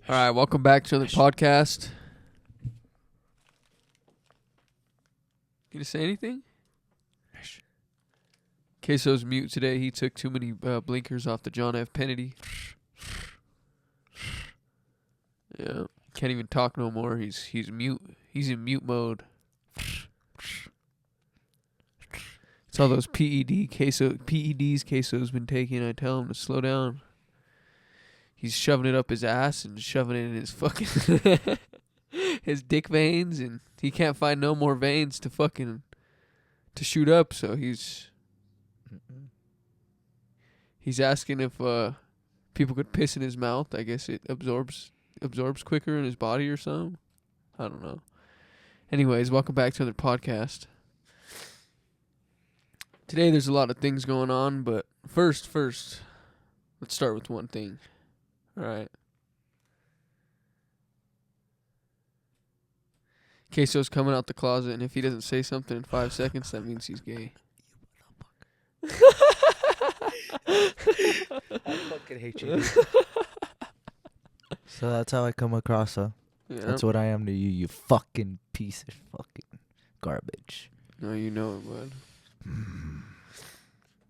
All right, welcome back to the podcast. Gonna say anything? Queso's mute today. He took too many blinkers off the John F. Kennedy. Yeah, can't even talk no more. He's mute. He's in mute mode. It's all those PEDs Queso's been taking. I tell him to slow down. He's shoving it up his ass and shoving it in his fucking his dick veins, and he can't find no more veins to shoot up. So he's asking if people could piss in his mouth. I guess it absorbs quicker in his body or something. I don't know. Anyways, welcome back to another podcast. Today there's a lot of things going on, but first, let's start with one thing. All right. Queso's coming out the closet, and if he doesn't say something in 5 seconds, that means he's gay. I fucking hate you. So that's how I come across, huh? Yeah. That's what I am to you, you fucking piece of fucking garbage. No, you know it, bud.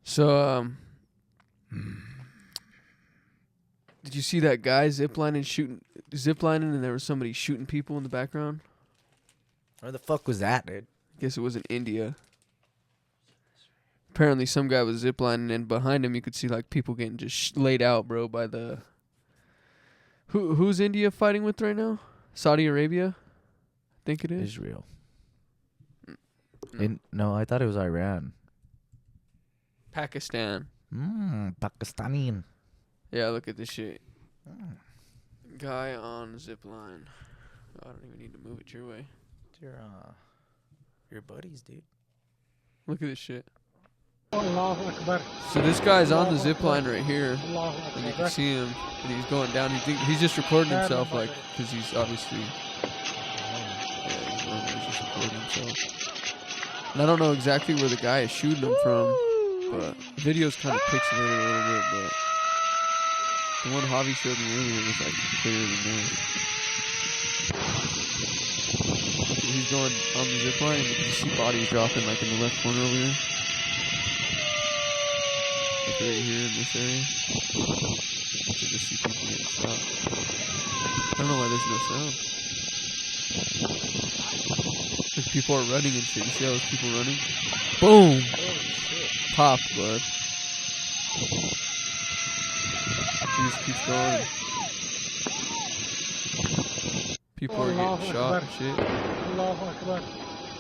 So, did you see that guy ziplining, and there was somebody shooting people in the background? Where the fuck was that, dude? I guess it was in India. Apparently, some guy was ziplining, and behind him, you could see like people getting just laid out, bro, by the. Who's India fighting with right now? Saudi Arabia, I think it is. Israel. No, I thought it was Iran. Pakistan. Pakistani. Yeah, look at this shit. Guy on zipline. I don't even need to move it your way. Your buddies, dude. Look at this shit. So this guy's on the zipline right here, and you can see him, and he's going down. He's just recording himself, like, because he's obviously, he's just recording himself. And I don't know exactly where the guy is shooting him from, but the video's kind of pixelated a little bit, but the one Javi showed me earlier was like clearer than this. He's going on the zipline, and you can see bodies dropping like in the left corner over here. Like right here in this area. You can just see people getting shot. I don't know why there's no sound. Because people are running and shit. You see all those people running? Boom! Pop, bud. He just keeps going. People are getting shot and shit.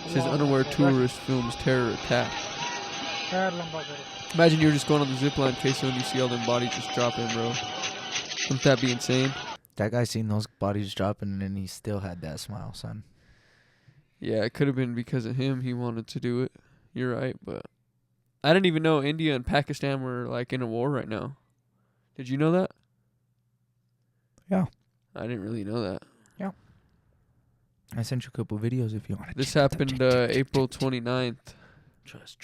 It says unaware tourist films terror attack. Imagine you're just going on the zipline, Queso, and you see all them bodies just dropping, bro. Wouldn't that be insane? That guy seen those bodies dropping, and he still had that smile, son. Yeah, it could have been because of him. He wanted to do it. You're right, but I didn't even know India and Pakistan were like in a war right now. Did you know that? Yeah. I didn't really know that. Yeah. I sent you a couple videos if you want to. This happened April 29th. Trust.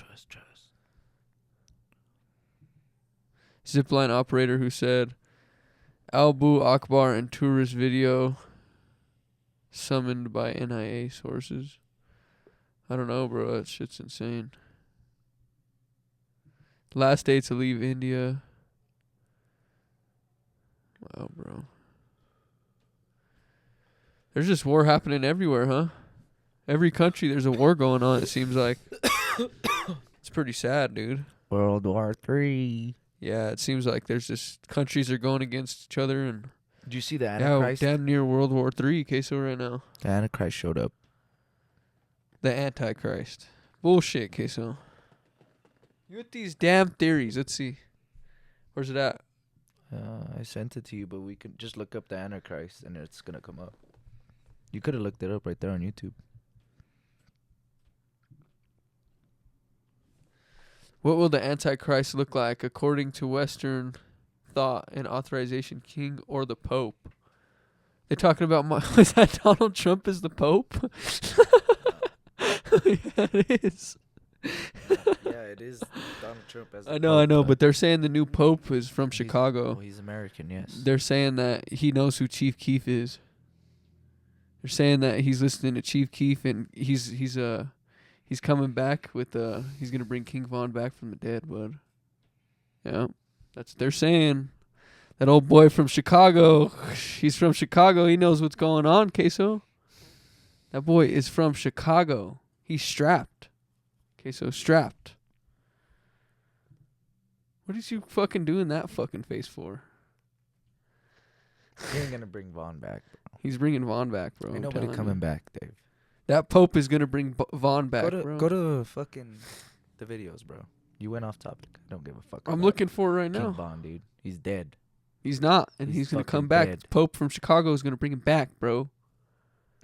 Zipline operator who said, Abu Akbar and tourist video summoned by NIA sources. I don't know, bro. That shit's insane. Last day to leave India. Wow, bro. There's just war happening everywhere, huh? Every country there's a war going on, it seems like. It's pretty sad, dude. World War III. Yeah, it seems like there's just countries are going against each other, and Did you see the Antichrist? Yeah, damn near World War III, Queso, right now. The Antichrist showed up. The Antichrist. Bullshit, Queso. You with these damn theories. Let's see. Where's it at? I sent it to you, but we can just look up the Antichrist, and it's going to come up. You could have looked it up right there on YouTube. What will the Antichrist look like according to Western thought and authorization, king or the Pope? They're talking about, is that Donald Trump as the Pope? Yeah, it is. Yeah, it is Donald Trump as the I know, Pope, but they're saying the new Pope is from he's- Chicago. Well, he's American, yes. They're saying that he knows who Chief Keef is. They're saying that he's listening to Chief Keef, and he's coming back with he's gonna bring King Von back from the dead, bud. Yeah, that's what they're saying. That old boy from Chicago, he's from Chicago. He knows what's going on, Queso. That boy is from Chicago. He's strapped. Queso strapped. What is you fucking doing that fucking face for? He ain't gonna bring Vaughn back. He's bringing Vaughn back, bro. Ain't I'm nobody telling coming you. back, Dave. That Pope is gonna bring Vaughn back, bro. Go to fucking the videos, bro. You went off topic. I don't give a fuck. I'm about looking for it right King now. Von, dude. He's dead. He's not, and He's he's gonna come fucking back. dead. Pope from Chicago is gonna bring him back, bro.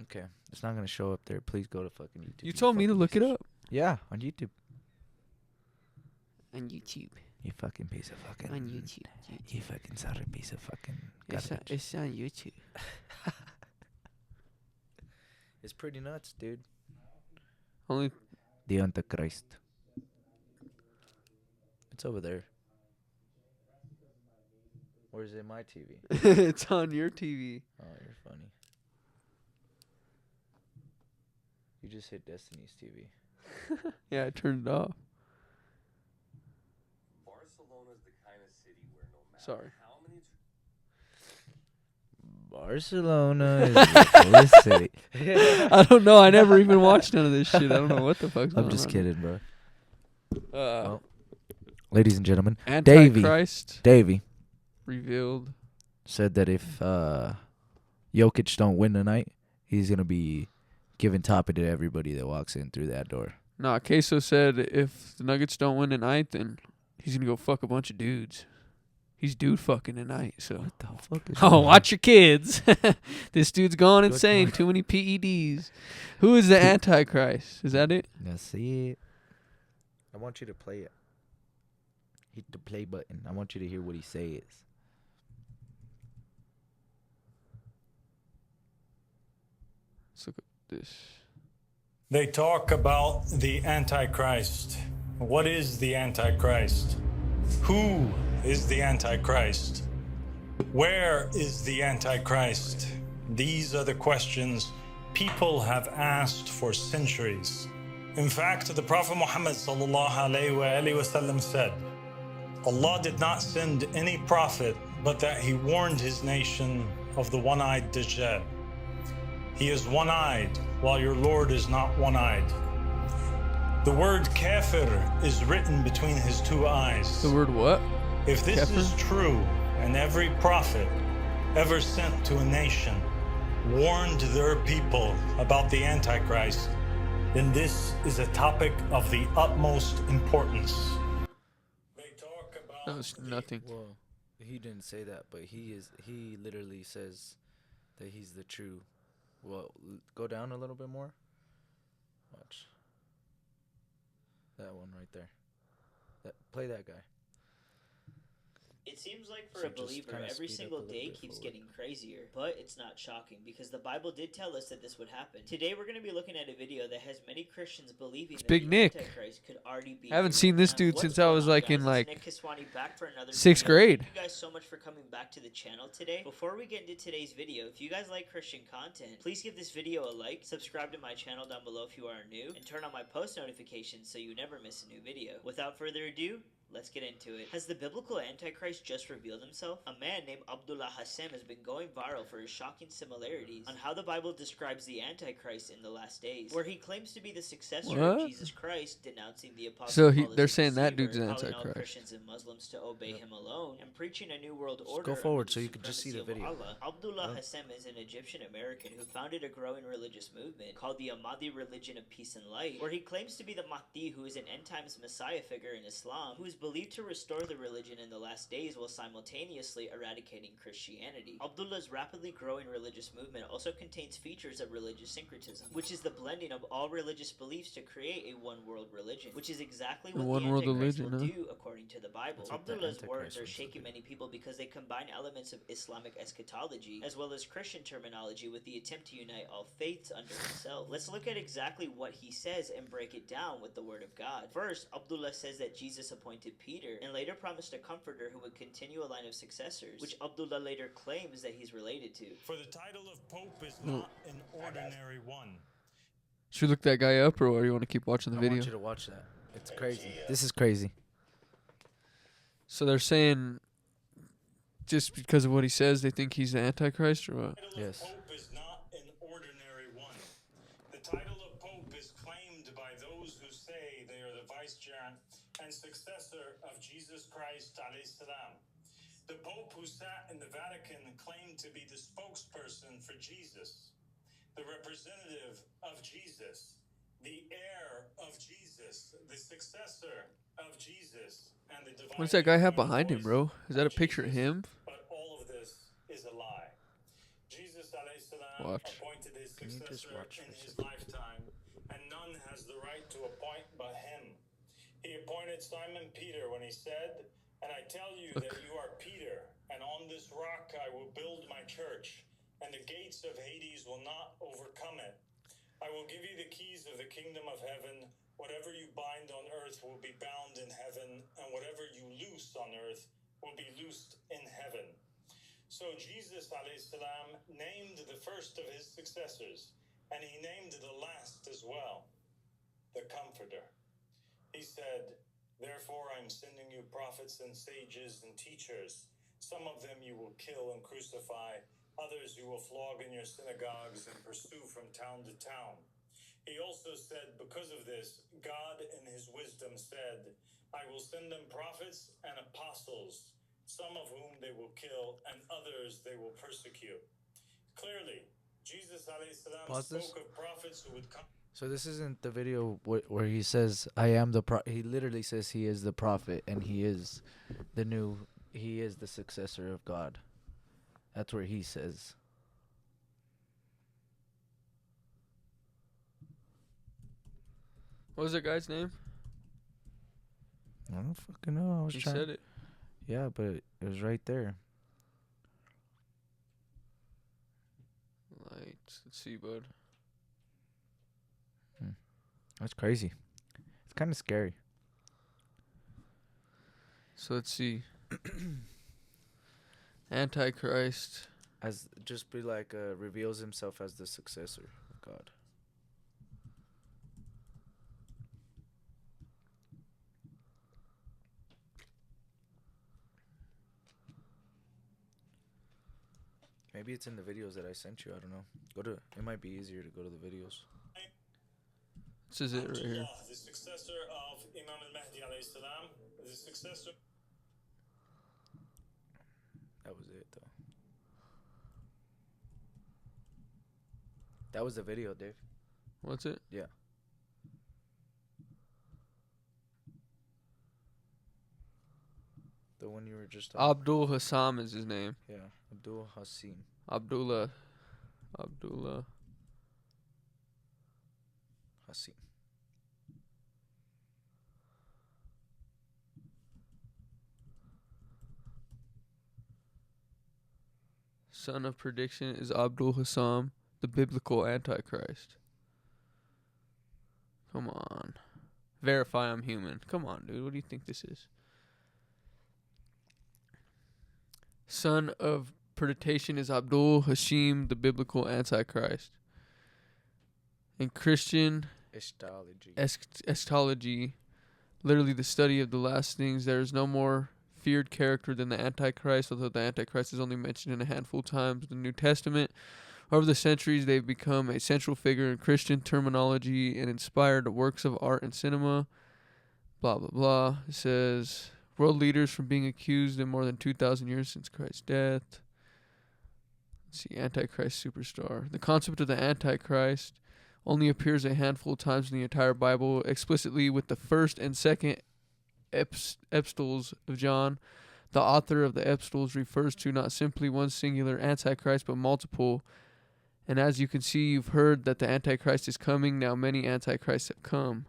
Okay, it's not gonna show up there. Please go to fucking YouTube. You told me to fucking look piece it of up. Yeah, on YouTube. On YouTube. You fucking piece of fucking. On YouTube. You fucking sorry piece of fucking. It's on YouTube. It's pretty nuts, dude. Only The Antichrist. It's over there. Or is it my TV? it's on your TV. Oh, you're funny. You just hit Destiny's TV. Yeah, I turned it off. Barcelona's the kind of city where no matter Sorry. how many Barcelona is the coolest city. I don't know. I never even watched none of this shit. I don't know what the fuck's going on. I'm just kidding, bro. Oh. Ladies and gentlemen, Antichrist Davey revealed. said that if Jokic don't win tonight, he's going to be giving topic to everybody that walks in through that door. Nah, Queso said if the Nuggets don't win tonight, then he's gonna go fuck a bunch of dudes. He's dude fucking tonight, so. What the fuck is Oh, going watch your kids. This dude's going Good insane. point. Too many PEDs. Who is the Antichrist? Is that it? on? That's it. I want you to play it. Hit the play button. I want you to hear what he says. Let's look at this. They talk about the Antichrist. What is the Antichrist? Who is the Antichrist? Where is the Antichrist? These are the questions people have asked for centuries. In fact, the Prophet Muhammad ﷺ said, Allah did not send any prophet but that he warned his nation of the one-eyed Dajjal. He is one-eyed, while your Lord is not one-eyed. The word kafir is written between his two eyes. The word what? If this Kafir? is true, and every prophet ever sent to a nation warned their people about the Antichrist, then this is a topic of the utmost importance. They talk about That was nothing. Well, he didn't say that, but he literally says that he's the true. Well, go down a little bit more. Watch. That one right there. Play that guy. It seems like for So a just believer, kinda every speed up single a little day bit keeps forward. getting crazier. But it's not shocking because the Bible did tell us that this would happen. Today we're going to be looking at a video that has many Christians believing that Big the Nick. Antichrist could already be I haven't here seen right this now. dude What's since I going was on, like guys? in It's like Nick Kiswani back for another 6th video. grade. Thank you guys so much for coming back to the channel today. Before we get into today's video, if you guys like Christian content, please give this video a like, subscribe to my channel down below if you are new, and turn on my post notifications so you never miss a new video. Without further ado, let's get into it. Has the biblical Antichrist just revealed himself? A man named Abdullah Hassem has been going viral for his shocking similarities on how the Bible describes the Antichrist in the last days, where he claims to be the successor of What? Jesus Christ, denouncing the apostle So Paul as they're a saying that deceiver, dude's an calling all Antichrist. Christians and Muslims to obey him alone, and preaching a new world order. go under forward the so you can just see the supremacy video. of Allah. Abdullah Hassem is an Egyptian American who founded a growing religious movement called the Ahmadi Religion of Peace and Light, where he claims to be the Mahdi, who is an end times messiah figure in Islam, who is believed to restore the religion in the last days while simultaneously eradicating Christianity. Abdullah's rapidly growing religious movement also contains features of religious syncretism, which is the blending of all religious beliefs to create a one-world religion, which is exactly what the one-world Antichrist religion, will huh? do according to the Bible. That's what the Abdullah's Antichrist words are wants to shaking do. many people because they combine elements of Islamic eschatology as well as Christian terminology with the attempt to unite all faiths under himself. Let's look at exactly what he says and break it down with the word of God. First, Abdullah says that Jesus appointed Peter and later promised a comforter who would continue a line of successors, which Abdullah later claims that he's related to. For the title of Pope is not an ordinary one. Should we look that guy up, or do you want to keep watching the I video? want you to watch that. It's crazy. This is crazy. So they're saying just because of what he says, they think he's the Antichrist, or what? The title Yes. of Pope is not an ordinary one. The title of Pope is claimed by those who say they are the vicegerent and successor of Jesus Christ alayhi salam. The Pope who sat in the Vatican claimed to be the spokesperson for Jesus, the representative of Jesus, the heir of Jesus, the successor of Jesus, and the divine. What does that guy have behind him, bro? Is that a picture of him? But all of this is a lie. Jesus alayhi salam Watch. appointed his Can you just successor watch in for a his second? lifetime, and none has the right to appoint but him. He appointed Simon Peter when he said, "And I tell you that you are Peter, and on this rock I will build my church, and the gates of Hades will not overcome it. I will give you the keys of the kingdom of heaven. Whatever you bind on earth will be bound in heaven, and whatever you loose on earth will be loosed in heaven." So Jesus alayhi salam named the first of his successors, and he named the last as well, the Comforter. He said, "Therefore I'm sending you prophets and sages and teachers. Some of them you will kill and crucify, others you will flog in your synagogues and pursue from town to town." He also said, because of this, God in his wisdom said, "I will send them prophets and apostles, some of whom they will kill, and others they will persecute." Clearly, Jesus alayhi salam Pause this. spoke of prophets who would come. So this isn't the video where he says, "I am the pro." He literally says he is the prophet and he is the successor of God. That's where he says. What was that guy's name? I don't fucking know. I was He trying. said it. Yeah, but it was right there. Let's see, bud. That's crazy. It's kind of scary. So let's see. Antichrist. As just be like reveals himself as the successor of God. Maybe it's in the videos that I sent you. I don't know. It might be easier to go to the videos. This is it right here. Abdullah, the successor of Imam al-Mahdi alayhi salam, the successor. That was it, though. That was the video, Dave. What's it? Yeah. The one you were just on. Abdul Hassam is his name. Yeah. Abdul Hassim. Abdullah. Hassim. Son of prediction is Abdul Hassam, the biblical Antichrist. Come on. Verify I'm human. Come on, dude. What do you think this is? Son of prediction is Abdul Hashim, the biblical Antichrist. In Christian Eschatology. eschatology, literally the study of the last things, there is no more feared character than the Antichrist, although the Antichrist is only mentioned in a handful of times in the New Testament. Over the centuries, they've become a central figure in Christian terminology and inspired works of art and cinema. Blah, blah, blah. It says, world leaders from being accused in more than 2,000 years since Christ's death. Let's see, Antichrist superstar. The concept of the Antichrist only appears a handful of times in the entire Bible, explicitly with the first and second epistles of John, the author of the epistles refers to not simply one singular Antichrist, but multiple. And as you can see, you've heard that the Antichrist is coming. Now many Antichrists have come.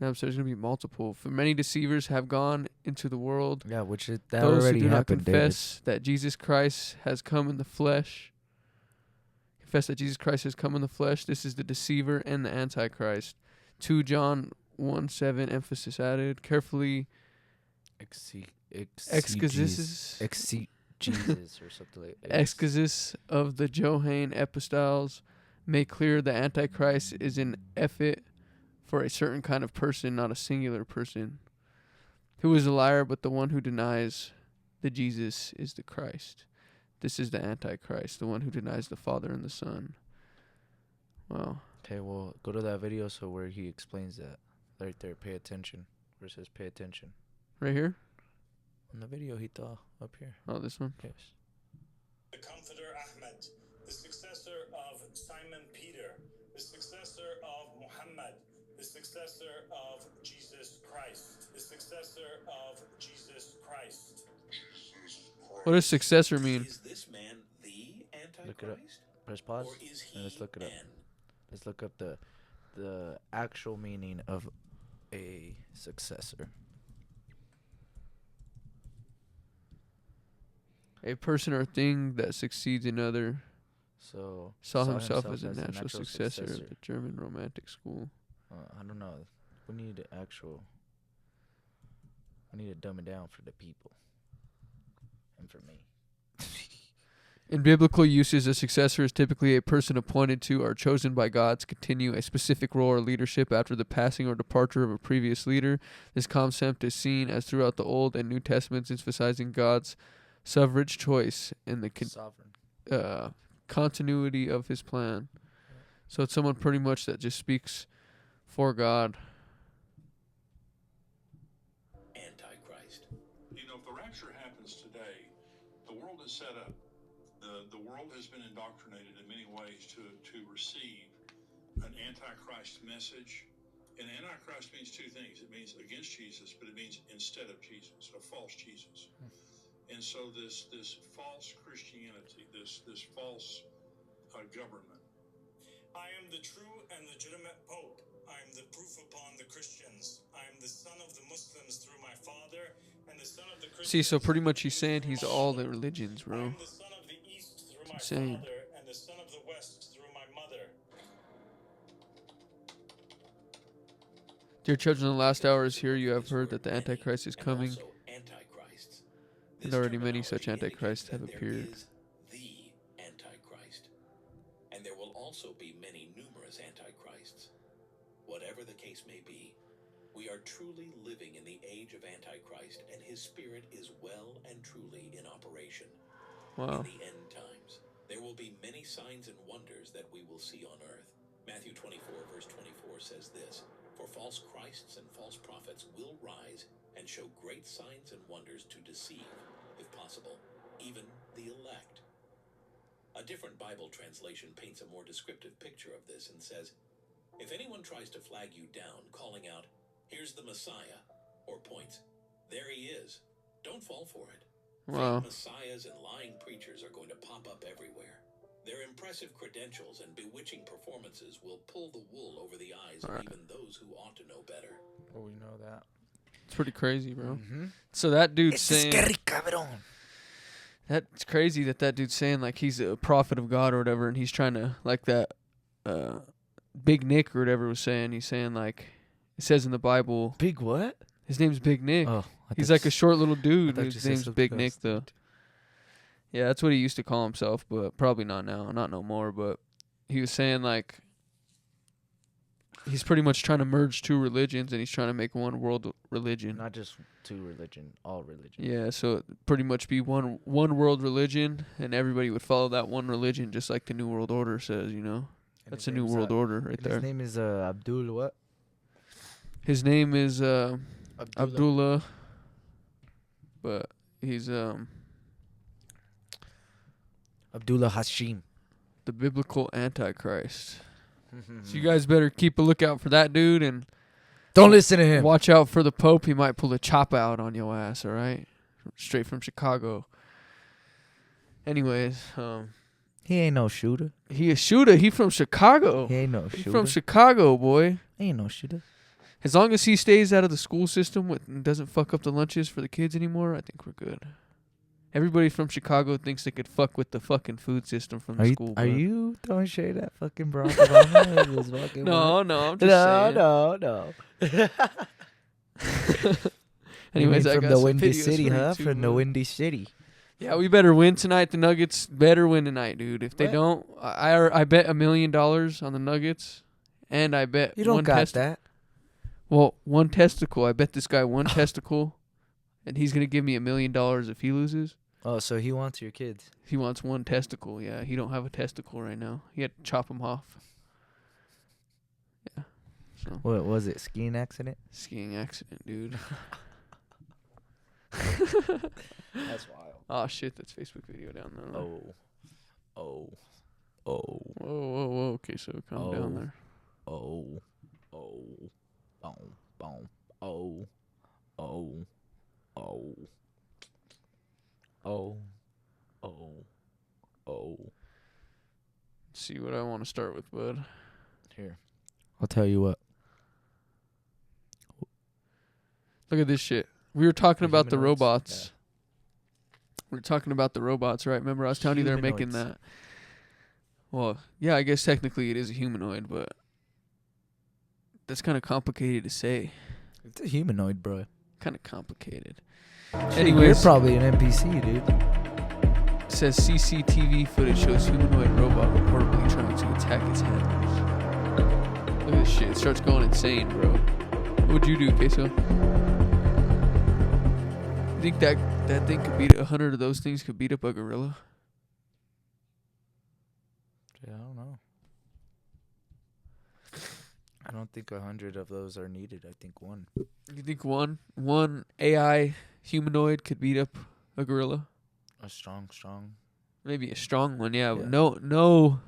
Now so there's going to be multiple. For many deceivers have gone into the world. Yeah, which that Those already who do not happened, confess that Jesus Christ has come in the flesh. Confess that Jesus Christ has come in the flesh. This is the deceiver and the Antichrist. 2 John 1:7 emphasis added. Carefully exegesis or something like that. exegesis of the Johannine epistles make clear the Antichrist is an epithet for a certain kind of person, not a singular person. Who is a liar but the one who denies that Jesus is the Christ? This is the Antichrist, the one who denies the Father and the Son. Wow. Okay, well, go to that video where he explains that. Right there, pay attention. Where it says pay attention. Right here? On the video he thought up here. Oh, this one? Yes. The Comforter Ahmed, the successor of Simon Peter, the successor of Muhammad, the successor of Jesus Christ, the successor of Jesus Christ. What does successor mean? Is this man the Antichrist? Look it up. Press pause. Or is he And let's look it up. an? Let's look up the actual meaning of a successor. A person or thing that succeeds another. So Saw himself as a natural successor of the German Romantic school. I don't know. We need to dumb it down for the people. And for me. In biblical uses, a successor is typically a person appointed to or chosen by God to continue a specific role or leadership after the passing or departure of a previous leader. This concept is seen as throughout the Old and New Testaments, emphasizing God's sovereign choice and the Sovereign. continuity of his plan. So it's someone pretty much that just speaks for God. Antichrist. You know, if the rapture happens today, the world is set up. The world has been indoctrinated in many ways to receive an Antichrist message. And Antichrist means two things. It means against Jesus, but it means instead of Jesus, a false Jesus. And so this false Christianity, this false government. I am the true and legitimate Pope. I am the proof upon the Christians. I am the son of the Muslims through my father, and the son of the Christians. See, so pretty much he's saying he's all the religions, I bro. am the son of the East through my Insane. father, and the son of the West through my mother. Dear children, the last hour is here. You have heard that the Antichrist is And coming, also antichrists. and This already many such terminology antichrists have indicates that appeared. there is the Antichrist. And there will also be many numerous antichrists. Whatever the case may be, we are truly living in the age of Antichrist, and his spirit is well and truly in operation. Wow. In the end times, there will be many signs and wonders that we will see on earth. Matthew 24, verse 24 says this, "For false Christs and false prophets will rise and show great signs and wonders to deceive, if possible, even the elect." A different Bible translation paints a more descriptive picture of this and says, "If anyone tries to flag you down, calling out, 'Here's the Messiah,' or points, 'There he is,' don't fall for it. Wow. Fake messiahs and lying preachers are going to pop up everywhere. Their impressive credentials and bewitching performances will pull the wool over the eyes of Alright. even those who ought to know better." Well, we know that. It's pretty crazy, bro. Mm-hmm. So that dude's saying cabrón. that's crazy that dude's saying like he's a prophet of God or whatever, and he's trying to like that Big Nick or whatever was saying. He's saying like it says in the Bible. Big what? His name's Big Nick. Oh, He's like a short little dude. thought you His said name's something Big else, Nick though. dude. Yeah, that's what he used to call himself, but probably not now, not no more. But he was saying like he's pretty much trying to merge two religions, and he's trying to make one world religion. Not just two religion, all religion. Yeah, so it'd pretty much be one world religion, and everybody would follow that one religion, just like the New World Order says. You know, And that's his the New name's, World Order right and there. His name is Abdul what? His name is Abdullah, but he's Abdullah Hashim. the biblical Antichrist. So you Mm. guys better keep a lookout for that dude, and Don't listen to him. Watch out for the Pope. He might pull a chop out on your ass, all right? Straight from Chicago. Anyways, He ain't no shooter. he a shooter. He from Chicago. He ain't no He shooter. from Chicago, boy. He ain't no shooter. As long as he stays out of the school system and doesn't fuck up the lunches for the kids anymore, I think we're good. Everybody from Chicago thinks they could fuck with the fucking food system from the school. Are bro. you throwing shade at fucking Barack Obama? His fucking No, work? no, I'm just saying. No. Anyways, I from got the some Windy videos City, for you huh? too, From the bro. Windy City. Yeah, we better win tonight. The Nuggets better win tonight, dude. If they What? don't, I bet $1 million on the Nuggets, and I bet You don't one got that. Well, one testicle. I bet this guy one testicle, and he's gonna give me $1 million if he loses. Oh, so he wants your kids. He wants one testicle. Yeah, he don't have a testicle right now. He had to chop him off. Yeah. So What was it? Skiing accident? skiing accident, dude. That's wild. Oh shit, that's Facebook video down there. Oh. Whoa, whoa, whoa. Okay, so calm down there. Oh. Boom. Boom. Oh. Let's see what I want to start with, bud. Here. I'll tell you what. Look at this shit. We were talking The about the humanoids? robots. We were talking about the robots, right? Remember I was telling you they're making Humanoids. that. Well, yeah, I guess technically it is a humanoid, but that's kind of complicated to say. It's a humanoid, bro. Kind of complicated. You're Anyways, probably an NPC, dude. it says CCTV footage shows humanoid robot reportedly trying to attack its handlers. Look at this shit. It starts going insane, bro. What would you do, Queso? You think that thing could beat 100 of those things could beat up a gorilla? Yeah, I don't know. I don't think 100 of those are needed. I think one. You think one AI humanoid could beat up a gorilla? A strong. Maybe a strong one, yeah. Yeah. No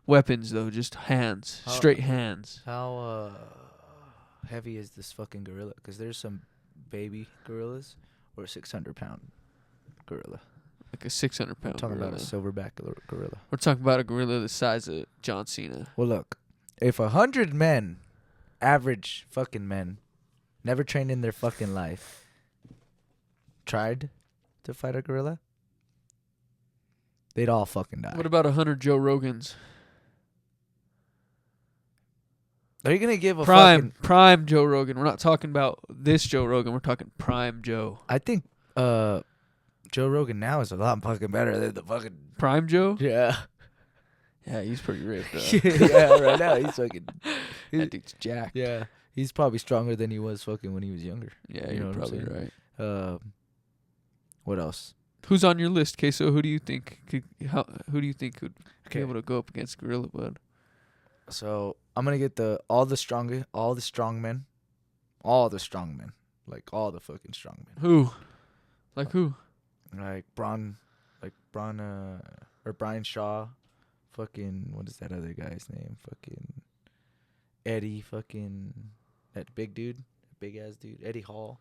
weapons though, just hands, How- straight hands. How heavy is this fucking gorilla? Because there's some baby gorillas or a 600-pound gorilla. Like a 600-pound Talking gorilla. about a silverback gorilla. We're talking about a gorilla the size of John Cena. Well, look, if 100 men, average fucking men, never trained in their fucking life, tried to fight a gorilla, they'd all fucking die. What about 100 Joe Rogans? Are you gonna give a Prime Joe Rogan. We're not talking about this Joe Rogan. We're talking Prime Joe. I think Joe Rogan now is a lot fucking better than the fucking Prime Joe? yeah. Yeah, he's pretty ripped. Yeah, right now he's fucking That dude's jacked. yeah. He's probably stronger than he was fucking when he was younger. Yeah, You you're know what I'm probably saying? right. What else? Who's on your list, Queso? Who do you think could be Okay. able to go up against Gorilla, bud? So I'm gonna get all the strong men, like all the fucking strong men, Who? Like who? like Braun or Brian Shaw, fucking what is that other guy's name? Fucking Eddie, fucking that big dude, big ass dude, Eddie Hall.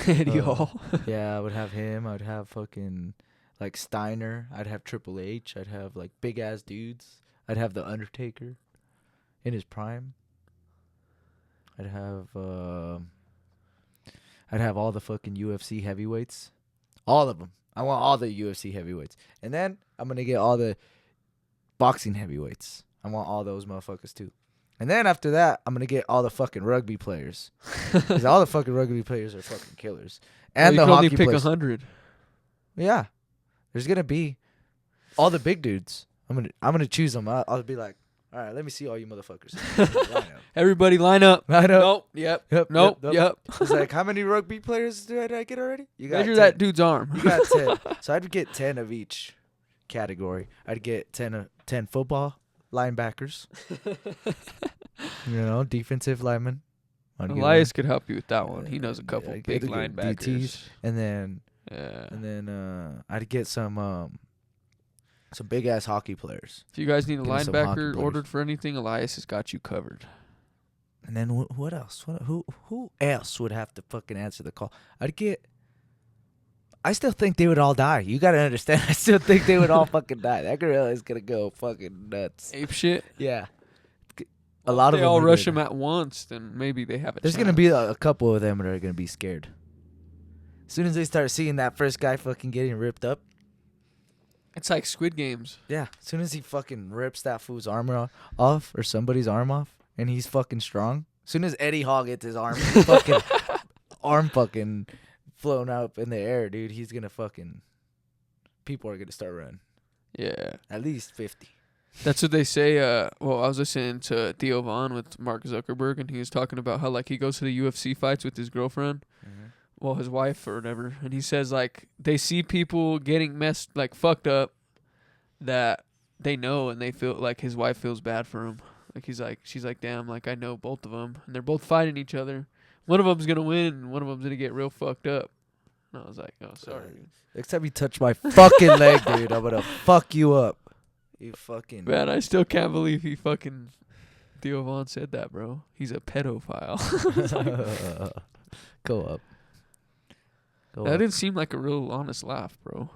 Eddie Uh, Hall. Yeah, I would have him. I'd have fucking like Steiner. I'd have Triple H. I'd have like big ass dudes. I'd have the Undertaker in his prime. I'd have all the fucking UFC heavyweights, all of them. I want all the UFC heavyweights, and then I'm gonna get all the boxing heavyweights. I want all those motherfuckers too. And then after that, I'm gonna get all the fucking rugby players, because all the fucking rugby players are fucking killers, and you the can only hockey pick players. 100. Yeah, there's gonna be all the big dudes. I'm gonna choose them. I'll be like, all right, let me see all you motherfuckers. Line up. Everybody line up. Line up. Nope. Yep. Yep, Nope. yep, Yep. It's like, how many rugby players did I get already? You got Measure 10. that dude's arm. You got 10. So I'd get 10 of each category. I'd get 10 football linebackers. Defensive linemen. I'd get Elias could help you with that one. He knows a Yeah, couple I'd big get linebackers. DTs. And then Yeah. I'd get some big ass hockey players. If you guys need a Give me some hockey linebacker players. ordered for anything, Elias has got you covered. And then what else? Who else would have to fucking answer the call? I still think they would all die. You gotta understand. I still think they would all fucking die. That gorilla is gonna go fucking nuts. Ape shit. Yeah. A lot of they them all are rush gonna him at once, then maybe they have a There's gonna be a couple of them that are gonna be scared. As soon as they start seeing that first guy fucking getting ripped up. It's like Squid Games. Yeah. As soon as he fucking rips that fool's armor off or somebody's arm off and he's fucking strong. As soon as Eddie Hall gets his arm fucking arm fucking flown up in the air, dude, he's gonna fucking people are gonna start running. Yeah. At least 50. That's what they say. Well, I was listening to Theo Vaughn with Mark Zuckerberg, and he was talking about how, like, he goes to the UFC fights with his girlfriend, well, his wife or whatever, and he says, like, they see people getting fucked up that they know, and they feel like his wife feels bad for him. Like, she's like, damn, like, I know both of them, and they're both fighting each other. One of them's gonna win, and one of them's gonna get real fucked up. And I was like, oh, sorry, dude. Next time you touch my fucking leg, dude, I'm gonna fuck you up. You fucking... Man, I still can't believe he fucking... Theo Vaughn said that, bro. He's a pedophile. Go up. That didn't seem like a real honest laugh, bro.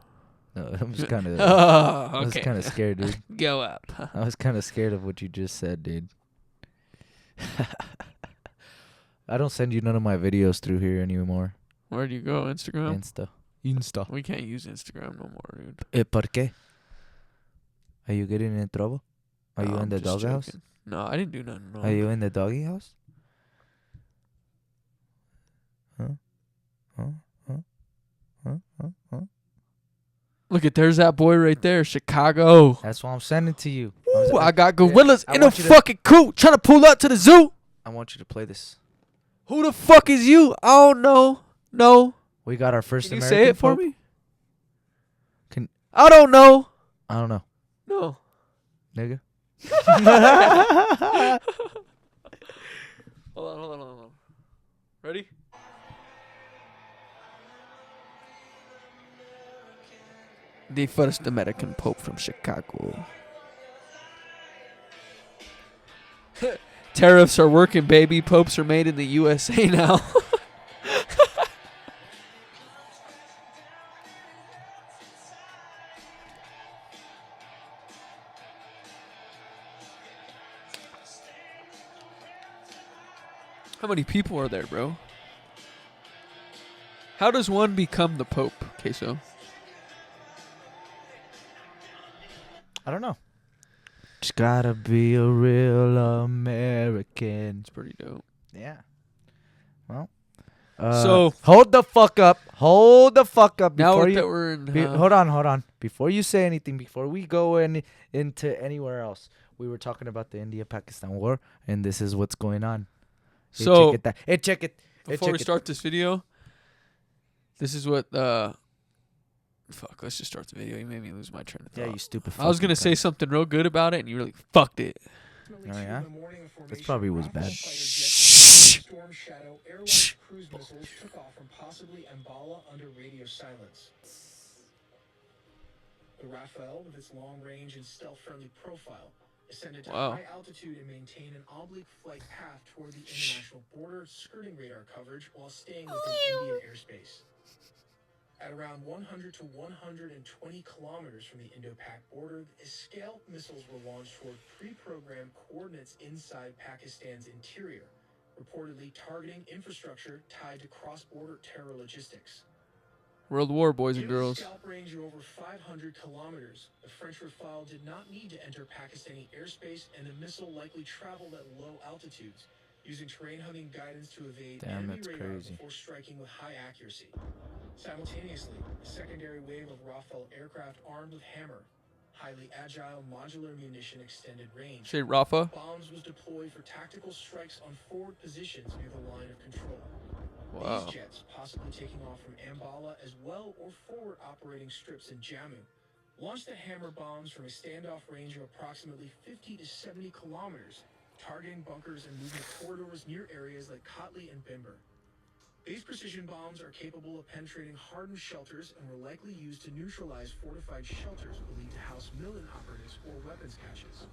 No, I was kind of... Oh, I was okay. kind of scared, dude. Go up. I was kind of scared of what you just said, dude. I don't send you none of my videos through here anymore. Where do you go? Instagram? Insta. We can't use Instagram no more, dude. ¿Por qué? Are you getting in trouble? Are you No, in I'm the just doghouse? joking. No, I didn't do nothing wrong. Are you in the doggy house? Huh? Look at, there's that boy right there, Chicago. That's why I'm sending to you. Ooh, I got gorillas I in a want you to- fucking coop trying to pull up to the zoo. I want you to play this. Who the fuck is you? Oh, no. No. We got our first Can you American say it for Pope. me? Can- I don't know. I don't know. No. Nigga. Hold on. Ready? The first American Pope from Chicago. Tariffs are working, baby. Popes are made in the USA now. How many people are there, bro? How does one become the Pope, Queso? I don't know. Just gotta be a real American. It's pretty dope. Yeah. Well. So- hold the fuck up. Hold the fuck up. Now Before that you, we're in... hold on. Before you say anything, before we go into anywhere else, we were talking about the India-Pakistan war, and this is what's going on. So, Check it. before we start this video, this is what... Fuck, let's just start the video. You made me lose my train of thought. Yeah, you stupid. I was going to say something real good about it, and you really fucked it. Oh, yeah? This probably was bad. Shh. Storm Shadow airline cruise missiles took off from possibly Ambala under radio silence. The Rafael, with its long range and stealth-friendly profile, ascended to Wow. high altitude and maintained an oblique flight path toward the international border, skirting radar coverage while staying within Indian airspace. At around 100 to 120 kilometers from the Indo-Pak border, the scaled missiles were launched toward pre-programmed coordinates inside Pakistan's interior, reportedly targeting infrastructure tied to cross-border terror logistics. World War, boys and Due to girls. scalp range of over 500 kilometers, the French Rafale did not need to enter Pakistani airspace, and the missile likely traveled at low altitudes, using terrain-hugging guidance to evade enemy that's radar crazy. before striking with high accuracy. Simultaneously, a secondary wave of Rafale aircraft armed with Hammer, highly agile modular munition extended range, Say Rafa. bombs was deployed for tactical strikes on forward positions near the line of control. Wow. These jets, possibly taking off from Ambala as well or forward operating strips in Jammu, launched the Hammer bombs from a standoff range of approximately 50 to 70 kilometers, targeting bunkers and movement corridors near areas like Kotli and Bimber. These precision bombs are capable of penetrating hardened shelters and were likely used to neutralize fortified shelters believed to house military operatives or weapons caches.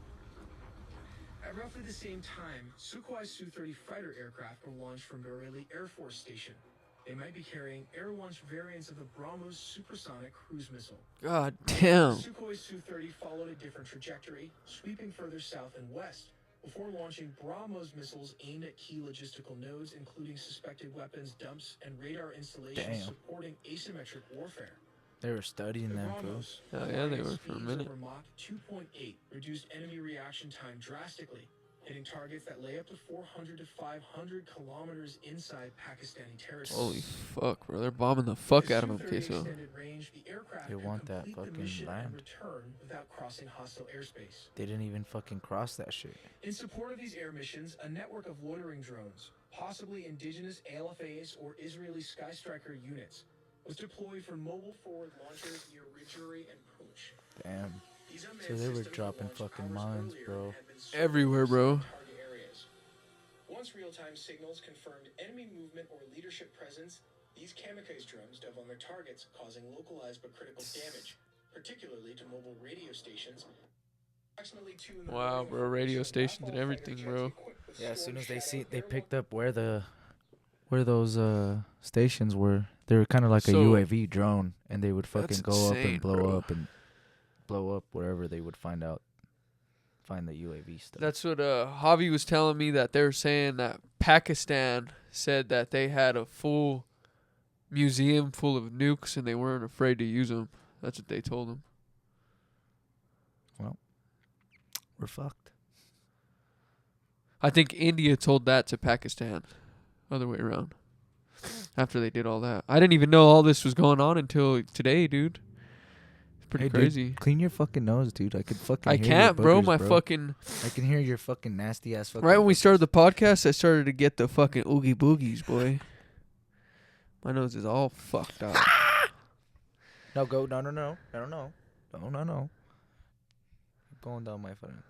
At roughly the same time, Sukhoi Su-30 fighter aircraft were launched from Bareilly Air Force Station. They might be carrying air-launched variants of the BrahMos supersonic cruise missile. God damn. Sukhoi Su-30 followed a different trajectory, sweeping further south and west, before launching BrahMos missiles aimed at key logistical nodes, including suspected weapons dumps and radar installations supporting asymmetric warfare. They were studying them, bro. BrahMos, Oh, yeah, they were for a speeds minute. over Mach 2.8 reduced enemy reaction time drastically, hitting targets that lay up to 400 to 500 kilometers inside Pakistani territory. Holy fuck, bro. They're bombing the fuck out of them, queso. Range, the aircraft They could want that complete the fucking mission land. and return without crossing hostile airspace. They didn't even fucking cross that shit. In support of these air missions, a network of loitering drones, possibly indigenous ALFAs or Israeli Sky Striker units, was deployed for mobile forward launchers near Ridguri and Punch. Damn. These unmanned So they were systems dropping launched fucking hours mines, earlier bro. and had been circling Everywhere, bro. target areas. Once real-time signals confirmed enemy movement or leadership presence, these kamikaze drones dove on their targets, causing localized but critical damage, particularly to mobile radio stations. Approximately 2 in the Wow, morning bro. of Radio Operation stations and Rafale everything, fighter bro. jets equipped with Yeah, as soon Storm as they Shadow they air picked up where those stations were. They were kind of like a So, UAV drone, and they would that's fucking go up insane, and blow bro. up and blow up wherever they would find the UAV stuff. That's what Javi was telling me, that they're saying that Pakistan said that they had a full museum full of nukes and they weren't afraid to use them. That's what they told him. We're fucked. I think India told that to Pakistan. Other way around. After they did all that. I didn't even know all this was going on until today, dude. It's pretty Hey, crazy. Dude, clean your fucking nose, dude. I could fucking. I hear can't, your bro. boogers, My bro. fucking... I can hear your fucking nasty ass fucking. Right when we boogers. started the podcast, I started to get the fucking oogie boogies, boy. My nose is all fucked up. No, go. No. No. Keep going down my phone.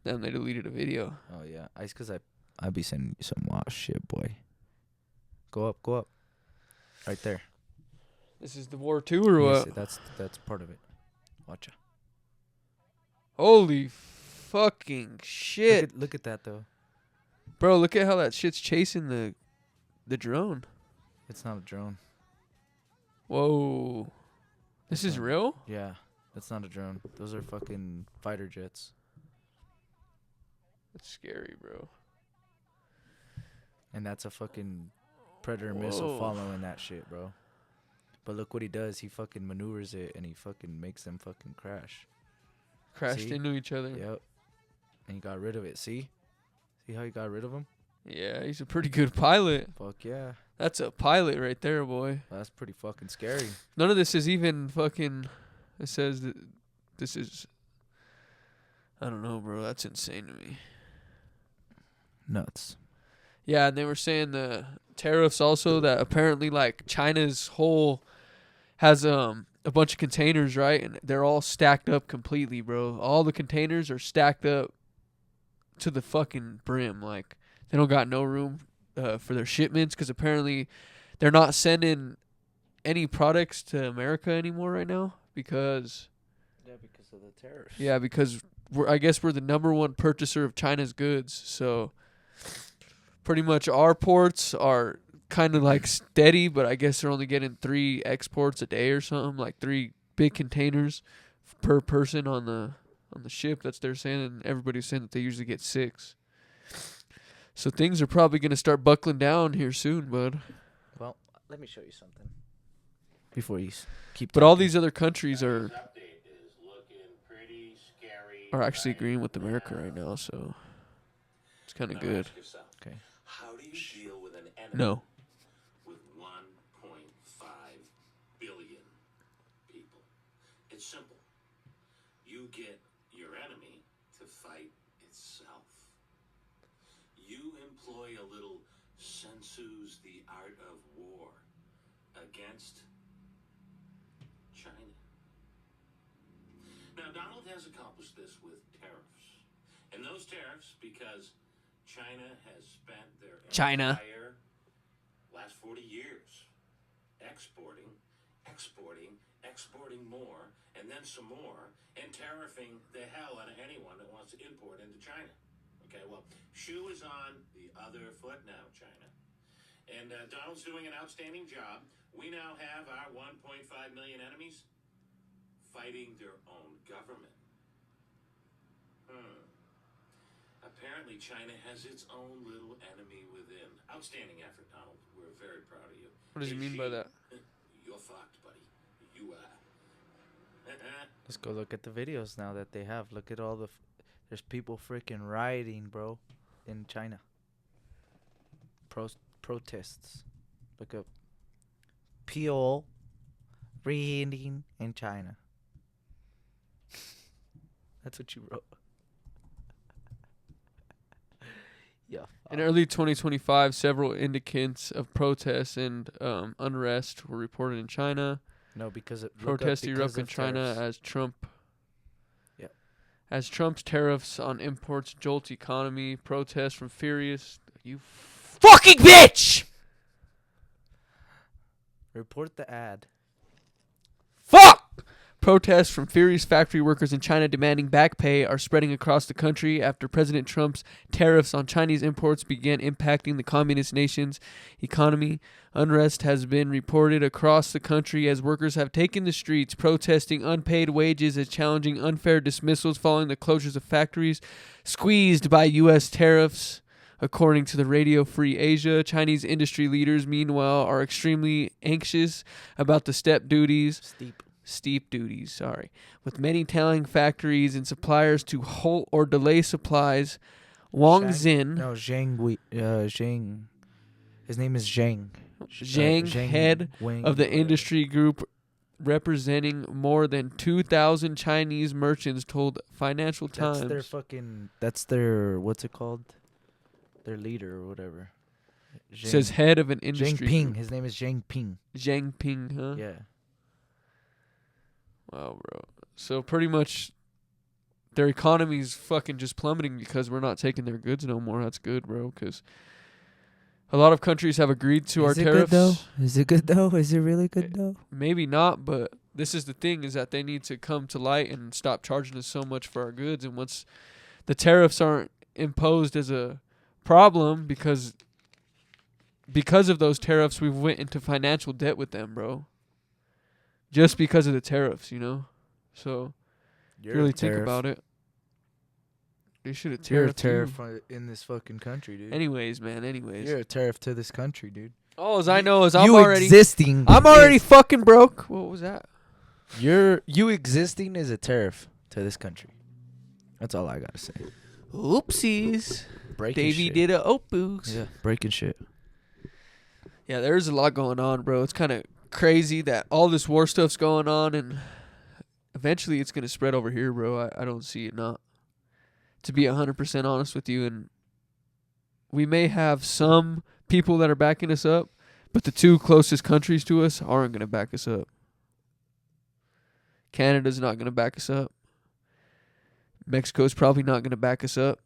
Then they deleted a video. Oh yeah, it's cause I be sending you some wild shit, boy. Go up. Right there. This is the War 2 or Yes, what? that's part of it. Watcha. Holy fucking shit. Look at that though. Bro, look at how that shit's chasing the drone. It's not a drone. Whoa. This is real? Yeah, that's not a drone. Those are fucking fighter jets. That's scary, bro. And that's a fucking Predator missile Whoa. following that shit, bro. But look what he does. He fucking maneuvers it and he fucking makes them fucking crash. Crashed See? into each other. Yep. And he got rid of it. See how he got rid of him? Yeah, he's a pretty good pilot. Fuck yeah. That's a pilot right there, boy. That's pretty fucking scary. None of this is even fucking... It says that this is... I don't know, bro. That's insane to me. Nuts. Yeah, and they were saying the tariffs also, that apparently like China's whole has a bunch of containers, right? And they're all stacked up completely, bro. All the containers are stacked up to the fucking brim. Like they don't got no room for their shipments, because apparently they're not sending any products to America anymore right now because Yeah, because of the tariffs. yeah, because I guess we're the number one purchaser of China's goods. So pretty much our ports are kind of like steady, but I guess they're only getting 3 exports a day or something, like 3 big containers per person on the ship. That's they're saying, and everybody's saying that they usually get 6. So things are probably going to start buckling down here soon, bud. Well, let me show you something. Before you keep. But all talking. these other countries are Update is looking pretty scary. actually agreeing with America right now, so it's kind of Now good. ask yourself, Okay. how do you deal with an enemy No. with 1.5 billion people? It's simple. You get your enemy to fight itself. You employ a little sensu's the art of war against China. Now, Donald has accomplished this with tariffs. And those tariffs, because China has spent their entire last 40 years exporting more, and then some more, and tariffing the hell out of anyone that wants to import into China. Okay, well, shoe is on the other foot now, China. And Donald's doing an outstanding job. We now have our 1.5 million enemies fighting their own government. Apparently, China has its own little enemy within. Outstanding effort, Donald. We're very proud of you. What does he mean by that? You're fucked, buddy. You are. Let's go look at the videos now that they have. Look at all the... There's people freaking rioting, bro, in China. Protests. Look up. People rioting in China. That's what you wrote. Yeah. In early 2025, several indicators of protests and unrest were reported in China. No, because protests erupt in China as Trump. Yeah. As Trump's tariffs on imports jolt economy. Protests from furious. You fucking bitch! Report the ad. Fuck! Protests from furious factory workers in China demanding back pay are spreading across the country after President Trump's tariffs on Chinese imports began impacting the communist nation's economy. Unrest has been reported across the country as workers have taken the streets protesting unpaid wages and challenging unfair dismissals following the closures of factories squeezed by U.S. tariffs. According to the Radio Free Asia, Chinese industry leaders, meanwhile, are extremely anxious about the steep duties, with many telling factories and suppliers to halt or delay supplies. Wang Xin, Zhang. His name is Zhang. Zhang, head of the industry group representing more than 2,000 Chinese merchants, told Financial Times. That's their, what's it called? Their leader or whatever. Says head of an industry Ping. group. His name is Zhang Ping. Zhang Ping, huh? Yeah. Wow, bro. So pretty much their economy's fucking just plummeting because we're not taking their goods no more. That's good, bro, because a lot of countries have agreed to our tariffs. Is it good, though? Is it really good, though? Maybe not, but this is the thing, is that they need to come to light and stop charging us so much for our goods. And once the tariffs aren't imposed as a problem, because of those tariffs, we've went into financial debt with them, bro. Just because of the tariffs, you know? So, really think about it. They should have tariffed You're a tariff in this fucking country, dude. Anyways, man, anyways. You're a tariff to this country, dude. All as I know is I'm already fucking broke. What was that? You existing is a tariff to this country. That's all I gotta say. Oopsies. Davey shit. did a opus. Yeah, breaking shit. Yeah, there's a lot going on, bro. It's kind of crazy that all this war stuff's going on, and eventually it's gonna spread over here, bro. I don't see it not. To be 100% honest with you, and we may have some people that are backing us up, but the two closest countries to us aren't gonna back us up. Canada's not gonna back us up. Mexico's probably not gonna back us up.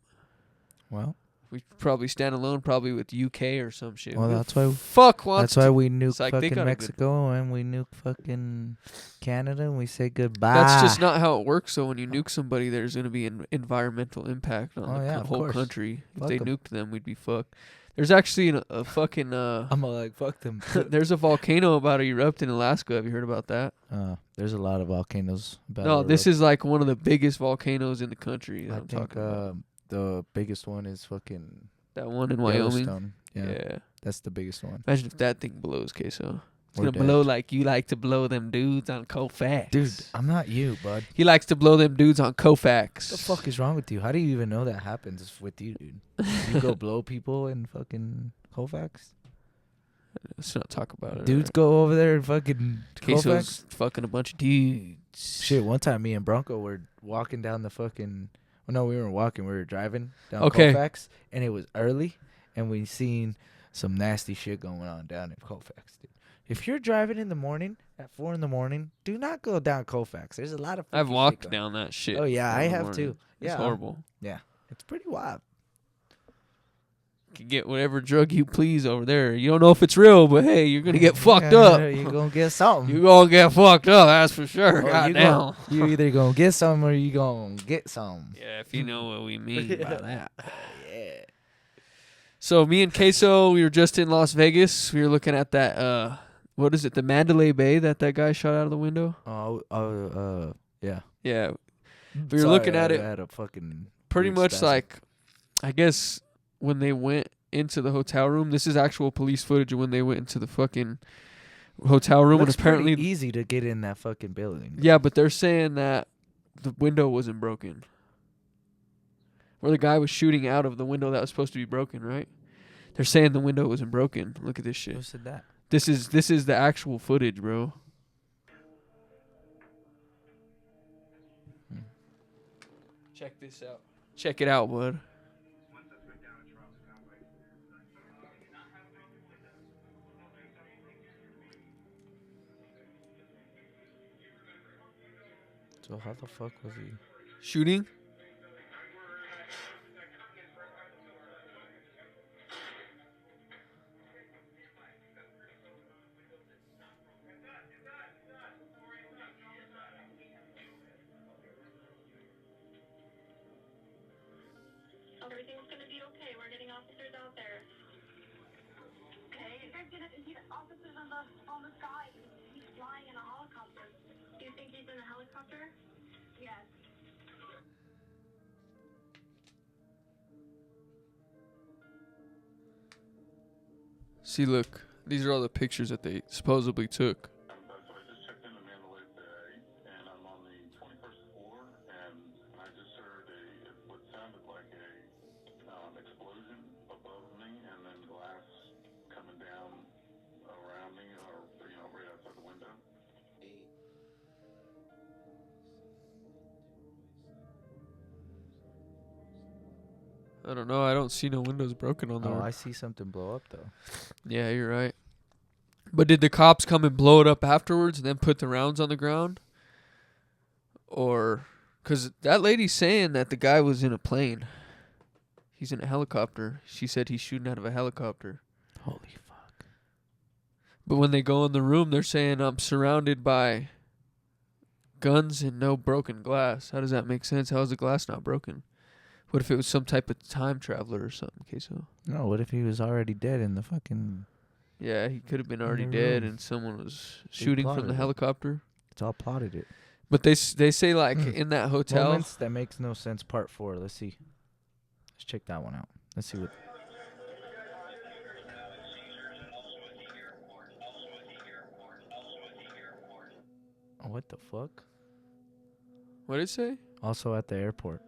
Well, we probably stand alone, probably with UK or some shit. Well, that's why we nuke fucking Mexico and we nuke fucking Canada and we say goodbye. That's just not how it works. So when you nuke somebody, there's going to be an environmental impact on the whole country. If they nuked them, we'd be fucked. There's actually a fucking... I'm like, fuck them. There's a volcano about to erupt in Alaska. Have you heard about that? There's a lot of volcanoes about to erupt. This is like one of the biggest volcanoes in the country that I'm talking about. The biggest one is fucking... That one in Wyoming? Yellowstone. Yeah. That's the biggest one. Imagine if that thing blows, queso. It's going to blow like you like to blow them dudes on Koufax. Dude, I'm not you, bud. He likes to blow them dudes on Koufax. What the fuck is wrong with you? How do you even know that happens with you, dude? You go blow people in fucking Koufax? Let's not talk about it. Dudes go over there and fucking Queso's fucking a bunch of dudes. Shit, one time me and Bronco were walking down the fucking... Well, no, we weren't walking. We were driving down Colfax, and it was early, and we seen some nasty shit going on down in Colfax, dude. If you're driving in the morning, at 4 in the morning, do not go down Colfax. There's a lot of... I've walked down that shit. Oh, yeah, I have too. It's horrible. Yeah, it's pretty wild. You can get whatever drug you please over there. You don't know if it's real, but hey, you're going to get fucked up. You're going to get something. You're going to get fucked up, that's for sure. Goddamn. You either going to get something or you going to get something. Yeah, if you know what we mean by that. So me and Queso, we were just in Las Vegas. We were looking at that. What is it? The Mandalay Bay that guy shot out of the window. Yeah. Yeah, we were looking at it. I had a fucking Pretty weird much spasm. like, I guess when they went into the hotel room, this is actual police footage of when they went into the fucking hotel room, Looks and apparently pretty easy to get in that fucking building. Yeah, but they're saying that the window wasn't broken. Where the guy was shooting out of the window that was supposed to be broken, right? They're saying the window wasn't broken. Look at this shit. Who said that? This is the actual footage, bro. Check this out. Check it out, bud. So how the fuck was he? Shooting? Everything's gonna be okay. We're getting officers out there. Okay, they're gonna get officers on the sky. He's flying in a helicopter. Do you think he's in a helicopter? Yes. See, look. These are all the pictures that they supposedly took. So I just checked into Mandalay Bay, and I'm on the 21st floor, and I just heard what sounded like a explosion above me, and then glass coming down around me, or right outside the window. I don't know. I don't see no windows broken on there. Oh, I see something blow up though. Yeah, you're right. But did the cops come and blow it up afterwards and then put the rounds on the ground? Or, because that lady's saying that the guy was in a plane. He's in a helicopter. She said he's shooting out of a helicopter. Holy fuck. But when they go in the room, they're saying, I'm surrounded by guns and no broken glass. How does that make sense? How is the glass not broken? What if it was some type of time traveler or something, Queso? No, what if he was already dead in the fucking... Yeah, he could have been already the dead room. and someone was shooting from plotted the it. helicopter. It's all plotted it. But they say, like, in that hotel... Moments that makes no sense, part 4. Let's see. Let's check that one out. Let's see what... Oh, what the fuck? What did it say? Also at the airport.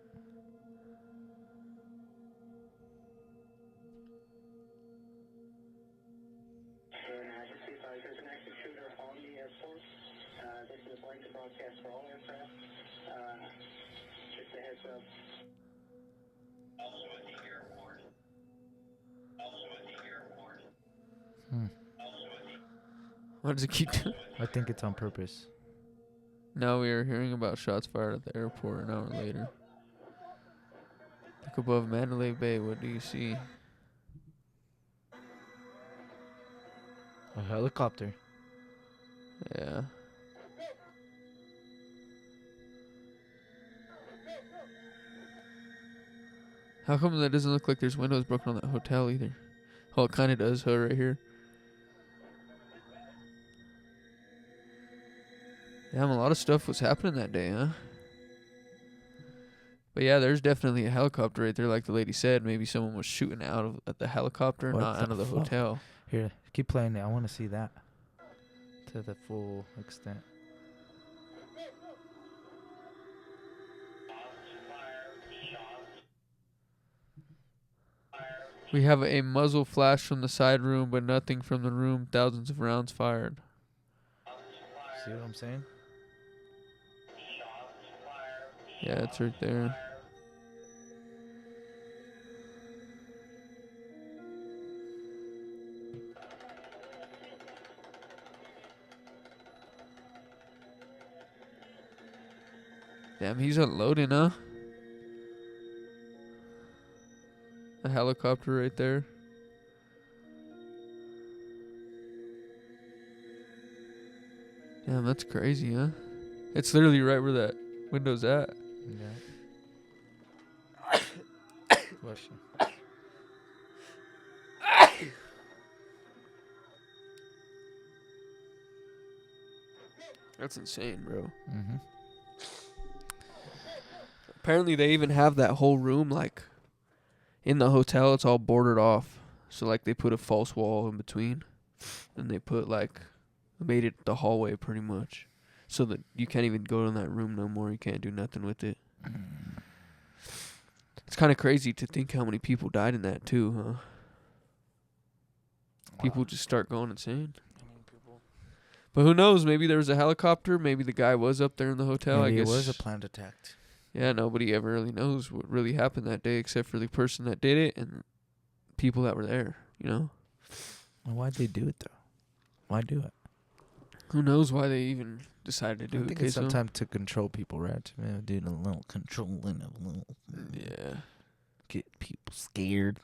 Why does it keep doing? I think it's on purpose. Now we are hearing about shots fired at the airport an hour later. Look above Mandalay Bay. What do you see? A helicopter. Yeah. How come that doesn't look like there's windows broken on that hotel either? Oh, it kind of does, huh, right here. Damn, a lot of stuff was happening that day, huh? But yeah, there's definitely a helicopter right there, like the lady said. Maybe someone was shooting out of at the helicopter, What not the out of the fuck? hotel. Here, keep playing it. I want to see that. To the full extent. We have a muzzle flash from the side room, but nothing from the room. Thousands of rounds fired. See what I'm saying? Yeah, it's right there. Damn, he's unloading, huh? A helicopter right there. Damn, that's crazy, huh? It's literally right where that window's at. Yeah. Question. That's insane, bro. Mm-hmm. Apparently, they even have that whole room, like, in the hotel. It's all boarded off. So, like, they put a false wall in between. And they put, like, made it the hallway pretty much. So that you can't even go in that room no more. You can't do nothing with it. It's kind of crazy to think how many people died in that, too, huh? People just start going insane. But who knows? Maybe there was a helicopter. Maybe the guy was up there in the hotel. Maybe I guess it was a planned attack. Yeah, nobody ever really knows what really happened that day except for the person that did it and people that were there, you know? Well, why'd they do it, though? Why do it? Who knows why they even decided to do I it. think it's sometimes to control people, right? Do a little controlling, a little. Yeah. Get people scared.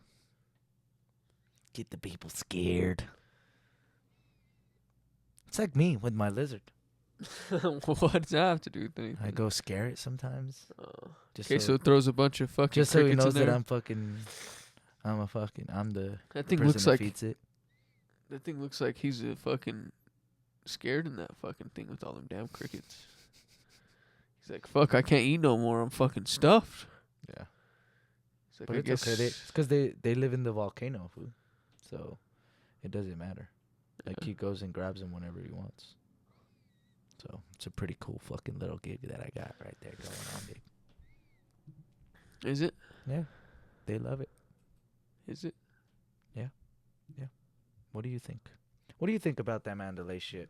Get the people scared. It's like me with my lizard. What does that have to do with anything? I go scare it sometimes. Okay, so it throws a bunch of fucking just so he crickets knows in there. that I'm the That thing person looks that like feeds it. That thing looks like he's a fucking scared in that fucking thing with all them damn crickets. He's like, fuck, I can't eat no more. I'm fucking stuffed. Yeah. He's like, But I it's guess okay. It's because they live in the volcano, fool. So it doesn't matter. Like he goes and grabs them whenever he wants. So it's a pretty cool fucking little gig that I got right there going on, dude. Is it? Yeah. They love it. Is it? Yeah. Yeah. What do you think? What do you think about that Mandalay shit?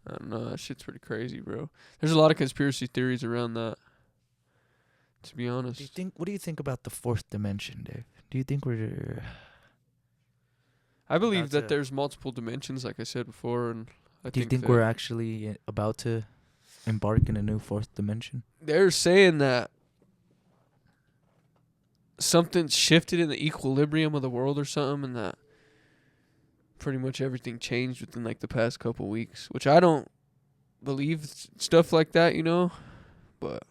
I don't know. That shit's pretty crazy, bro. There's a lot of conspiracy theories around that. To be honest. What do you think about the fourth dimension, Dave? Do you think we're I believe about that to- there's multiple dimensions, like I said before, and I Do you think that we're actually about to embark in a new fourth dimension? they're saying that something shifted in the equilibrium of the world or something, and that pretty much everything changed within like the past couple weeks, which I don't believe stuff like that, you know, but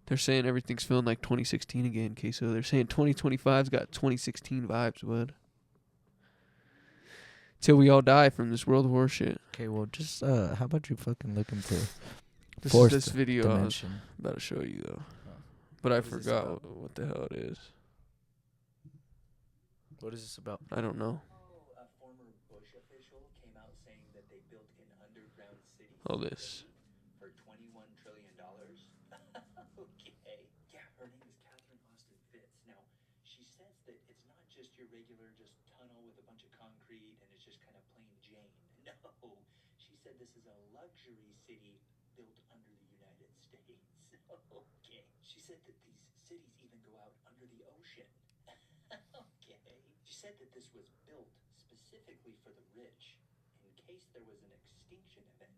they're saying everything's feeling like 2016 again, so they're saying 2025's got 2016 vibes, bud. Till we all die from this world war shit. Okay, well, just how about you fucking look into This fourth is this video dimension? I was about to show you though, but I What is this forgot about? what the hell it is. What is this about? I don't know. A former Bush official came out saying that they built an underground city All this. for $21 trillion. Okay. Yeah, her name is Catherine Austin Fitz. Now, she says that it's not just your regular just tunnel with a bunch of concrete and it's just kind of plain Jane. No, she said this is a luxury city built under the United States. Okay. She said that these cities even go out under the ocean. Okay. She said that this was built specifically for the rich in case there was an extinction event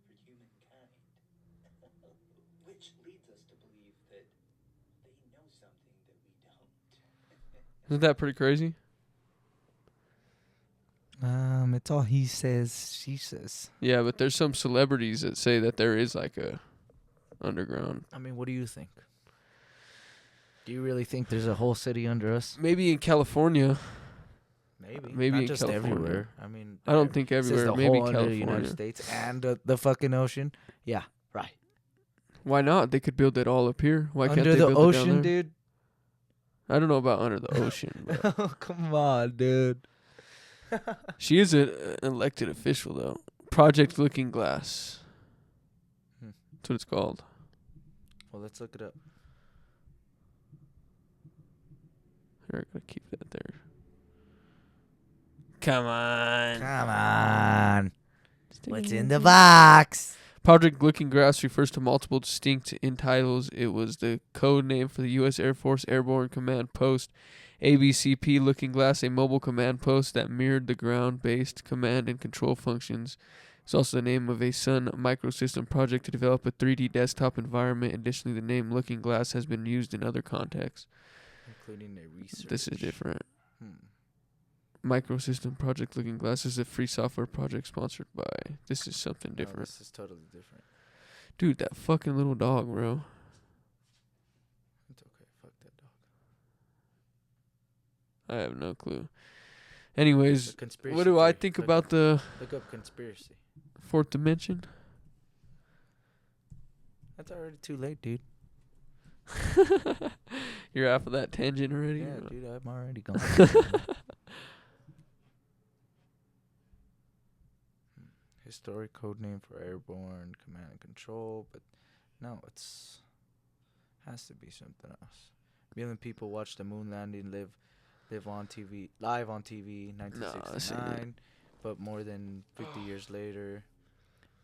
for humankind. Which leads us to believe that they know something that we don't. Isn't that pretty crazy? It's all he says, she says. Yeah, but there's some celebrities that say that there is like a underground. I mean, what do you think? Do you really think there's a whole city under us? Maybe in California. Maybe Not in just California. everywhere. Everywhere. I mean, I don't think it says everywhere. the Maybe whole under the California. United States and the fucking ocean. Yeah, right. Why not? They could build it all up here. Why can't under they the build it down ocean, there? dude. I don't know about under the ocean. But Oh, come on, dude. she is an elected official, though. Project Looking Glass. That's what it's called. Well, let's look it up. Here, I gotta keep that there. Come on. Come on. What's in the box? Project Looking Glass refers to multiple distinct titles. It was the code name for the U.S. Air Force Airborne Command Post ABCP Looking Glass, a mobile command post that mirrored the ground-based command and control functions. It's also the name of a Sun Microsystem project to develop a 3D desktop environment. Additionally, the name Looking Glass has been used in other contexts. Including a research. This is different. Hmm. Microsystem Project Looking Glass is a free software project sponsored by. This is something No, different. this is totally different. Dude, that fucking little dog, bro. It's okay. Fuck that dog. I have no clue. Anyways, The conspiracy what do I theory. think Look about up- the Look up conspiracy. fourth dimension? That's already too late, dude. You're off of that tangent already? Yeah, or- dude, I'm already gone. Historic code name for airborne command and control, but no, it's has to be something else. Million people watched the moon landing live on TV live on TV this ain't 1969, but more than 50 years later,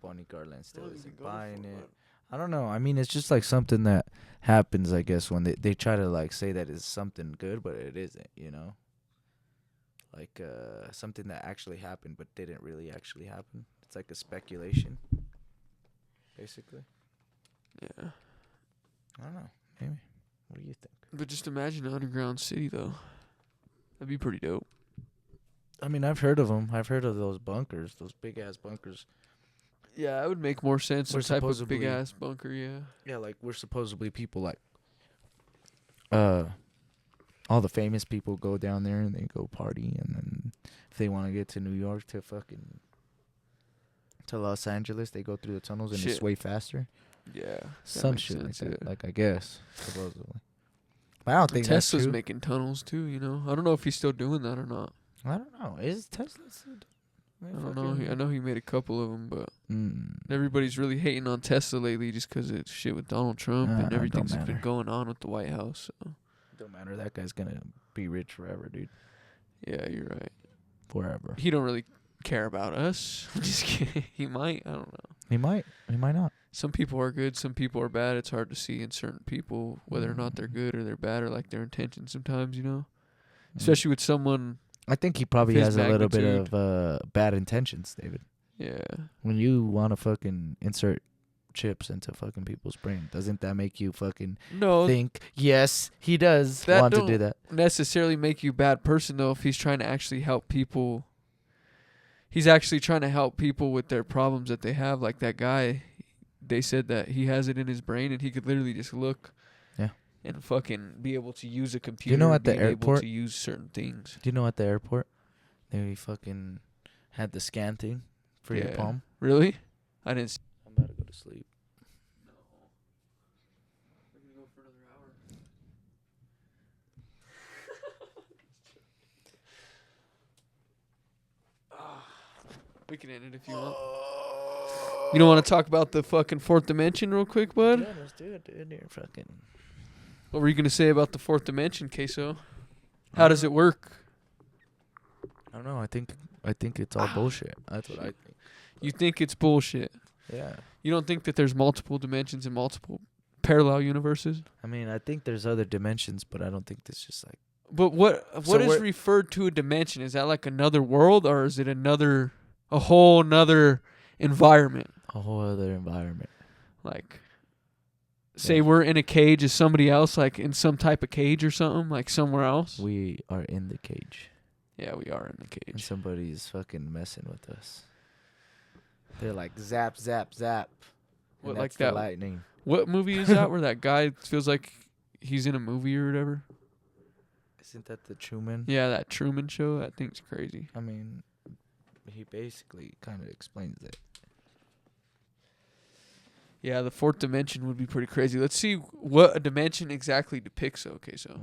Bonnie Garland still isn't buying it. I don't know. I mean, it's just like something that happens, I guess, when they try to like say that it's something good, but it isn't, you know? Like something that actually happened but didn't really actually happen. It's like a speculation, basically. Yeah. I don't know. Maybe. What do you think? But just imagine an underground city, though. That'd be pretty dope. I mean, I've heard of them. I've heard of those bunkers, those big-ass bunkers. Yeah, it would make more sense. We're Some type of supposedly- big-ass bunker, yeah. Yeah, like we're supposedly people like all the famous people go down there and they go party, and then if they want to get to New York to Los Angeles, they go through the tunnels and Shit. it's way faster. Yeah. Some makes shit like sense, that. yeah. Like I guess supposedly. But I don't think that's Tesla's true. making tunnels, too, you know? I don't know if he's still doing that or not. I don't know. Is Tesla still I don't know. I know he made a couple of them, but Mm. everybody's really hating on Tesla lately just because it's shit with Donald Trump It and don't everything's been matter. going on with the White House. So. Don't matter. That guy's gonna be rich forever, dude. Yeah, you're right. Forever. He don't really care about us. I'm just kidding. He might. I don't know. He might. He might not. Some people are good. Some people are bad. It's hard to see in certain people whether or not they're good or they're bad or like their intentions sometimes, you know? Especially with someone, I think he probably his has a little bit magnitude. of bad intentions, David. yeah. When you want to fucking insert chips into fucking people's brain, doesn't that make you fucking No, think, yes, he does that want to do don't that? necessarily make you a bad person, though, if he's trying to actually help people. He's actually trying to help people with their problems that they have. Like that guy, they said that he has it in his brain and he could literally just look and fucking be able to use a computer. know at the being able airport- to use certain things. Do you know at the airport, they fucking had the scan thing for your Yeah. palm? Really? I didn't. I'm about to go to sleep. We can end it if you want. You don't want to talk about the fucking fourth dimension real quick, bud? Yeah, let's do it, dude. You're fucking. What were you gonna say about the fourth dimension, Queso? How does it work? I don't know. I think it's all bullshit. That's what I think. You think it's bullshit. Yeah. You don't think that there's multiple dimensions and multiple parallel universes? I mean, I think there's other dimensions, but I don't think it's just like But what So is we're- referred to a dimension? Is that like another world, or is it a whole nother environment? a whole other environment. Like, say we're in a cage, is somebody else like in some type of cage or something, like somewhere else? We are in the cage, Yeah, we are in the and cage. somebody's fucking messing with us. They're like zap, zap, zap. And What, that's like the that? lightning. What movie is that where that guy feels like he's in a movie or whatever? Isn't that the Truman? Yeah, that Truman Show. That thing's crazy. I mean, he basically kind of explains it. Yeah, the fourth dimension would be pretty crazy. Let's see what a dimension exactly depicts. Okay, so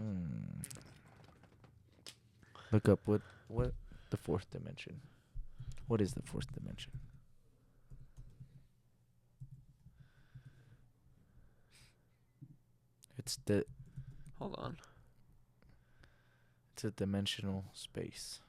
Look up what the fourth dimension. What is the fourth dimension? hold on. It's a dimensional space.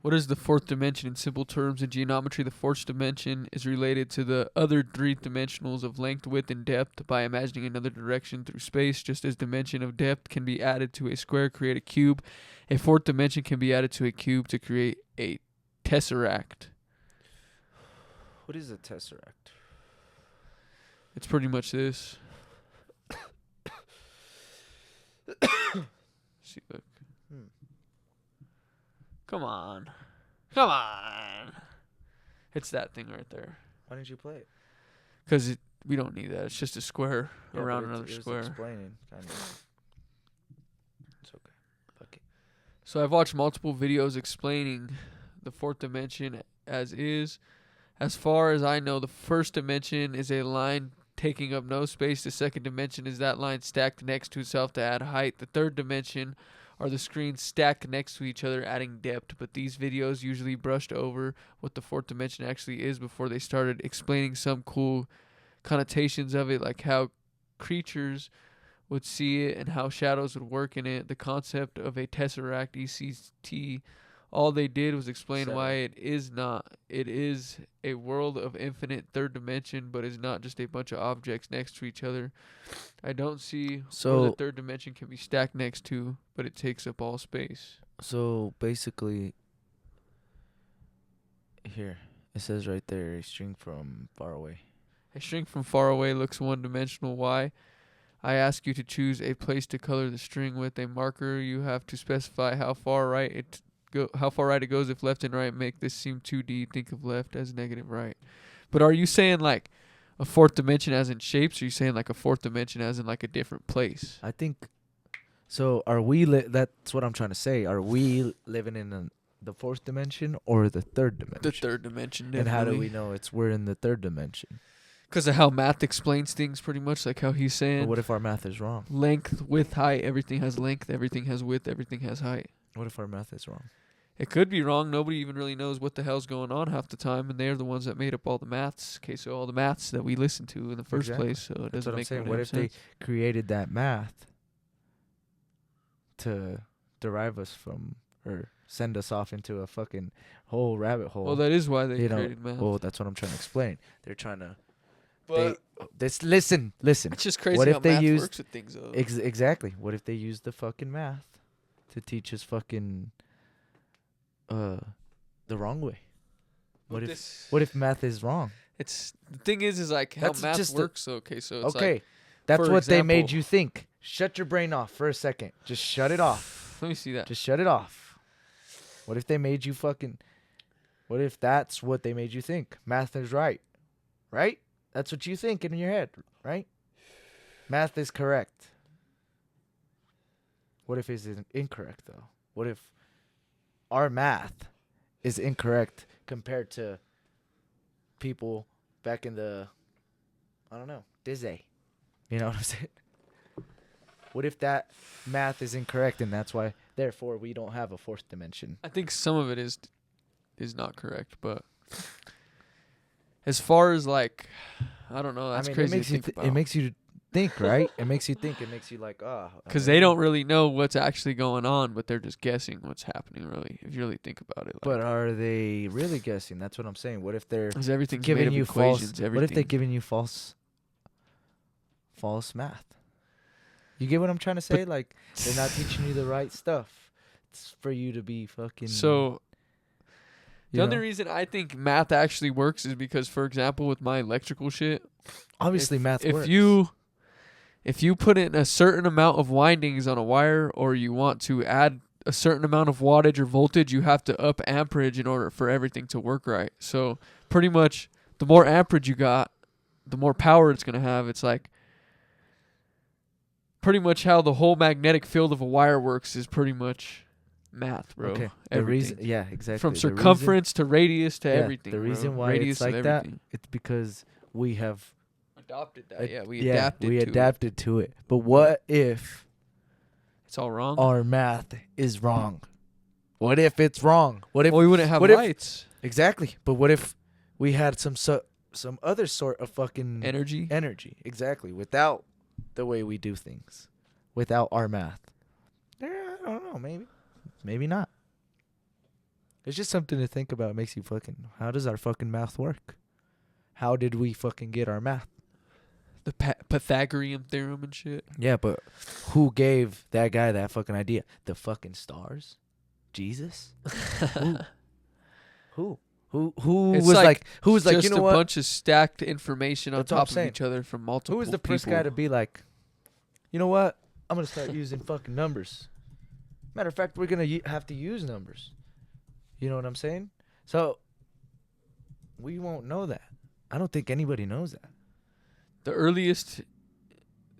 What is the fourth dimension in simple terms? In geometry, the fourth dimension is related to the other three dimensionals of length, width, and depth by imagining another direction through space. Just as dimension of depth can be added to a square, create a cube, a fourth dimension can be added to a cube to create a tesseract. What is a tesseract? It's pretty much this. See, look. Come on. Come on. It's that thing right there. Why didn't you play it? Because we don't need that. It's just a square Yeah, around but another it was square. explaining, kind of. It's okay. Fuck it. So I've watched multiple videos explaining the fourth dimension as is. As far as I know, the first dimension is a line taking up no space. The second dimension is that line stacked next to itself to add height. The third dimension are the screens stacked next to each other, adding depth. But these videos usually brushed over what the fourth dimension actually is before they started explaining some cool connotations of it, like how creatures would see it and how shadows would work in it. The concept of a tesseract, ECT. All they did was explain why it is not. It is a world of infinite third dimension, but is not just a bunch of objects next to each other. I don't see where the third dimension can be stacked next to, but it takes up all space. So basically, here it says right there, a string from far away. A string from far away looks one-dimensional. Why? I ask you to choose a place to color the string with a marker. You have to specify how far right it goes. If left and right make this seem 2D, think of left as negative right. But are you saying like a fourth dimension as in shapes, or are you saying like a fourth dimension as in like a different place? I think so. Are we that's what I'm trying to say. Are we living in the fourth dimension or the third dimension? The third dimension, definitely. And how do we know we're in the third dimension? Because of how math explains things, pretty much, like how he's saying. But what if our math is wrong? Length, width, height, everything has length, everything has width, everything has height. What if our math is wrong? It could be wrong. Nobody even really knows what the hell's going on half the time, and they're the ones that made up all the maths. Okay, so all the maths that we listen to in the first place, so it doesn't make sense. What if they created that math to derive us from, or send us off into a fucking whole rabbit hole? Well, that is why they created math. Well, that's what I'm trying to explain. They're trying to... listen. It's just crazy what how if they math works with things, though. Exactly. What if they use the fucking math to teach us fucking... the wrong way? What if math is wrong? It's the thing is like how math works. Okay, so it's okay, like, that's what they made you think. Shut your brain off for a second. Just shut it off. Let me see that. Just shut it off. What if they made you fucking? What if that's what they made you think? Math is right, right? That's what you think in your head, right? Math is correct. What if it's incorrect though? What if our math is incorrect compared to people back in the, I don't know, Disney? You know what I'm saying? What if that math is incorrect and that's why, therefore, we don't have a fourth dimension? I think some of it is not correct, but as far as like, I don't know, that's crazy to think about. It makes you think, right? It makes you think. It makes you like, because they don't really know what's actually going on, but they're just guessing what's happening. Really, if you really think about it. Like, but are they really guessing? That's what I'm saying. What if they're giving you false? What if they're giving you false math? You get what I'm trying to say? Like they're not teaching you the right stuff. It's for you to be fucking. So the only reason I think math actually works is because, for example, with my electrical shit, obviously math works. If you put in a certain amount of windings on a wire, or you want to add a certain amount of wattage or voltage, you have to up amperage in order for everything to work right. So pretty much the more amperage you got, the more power it's going to have. It's like pretty much how the whole magnetic field of a wire works is pretty much math, bro. Okay. Everything. Yeah, exactly. From circumference to radius to everything. The reason why radius it's like that, it's because we have adopted that. We adapted to it. But what if it's all wrong? Our math is wrong. What if it's wrong? What if we wouldn't have lights? Exactly. But what if we had some other sort of fucking energy? Exactly. Without the way we do things, without our math. I don't know. Maybe not. It's just something to think about. It makes you fucking. How does our fucking math work? How did we fucking get our math? The Pythagorean theorem and shit. Yeah, but who gave that guy that fucking idea? The fucking stars? Jesus? Who? Who was like you know what? Just a bunch of stacked information on top of each other from multiple people. Who was the first guy to be like, you know what? I'm going to start using fucking numbers. Matter of fact, we're going to have to use numbers. You know what I'm saying? So we won't know that. I don't think anybody knows that. The earliest,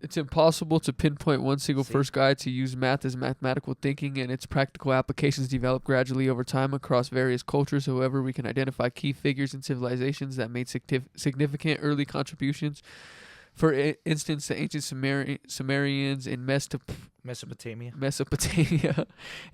it's impossible to pinpoint one single first guy to use math as mathematical thinking, and its practical applications develop gradually over time across various cultures. However, we can identify key figures in civilizations that made significant early contributions. For instance, the ancient Sumerians in Mesopotamia.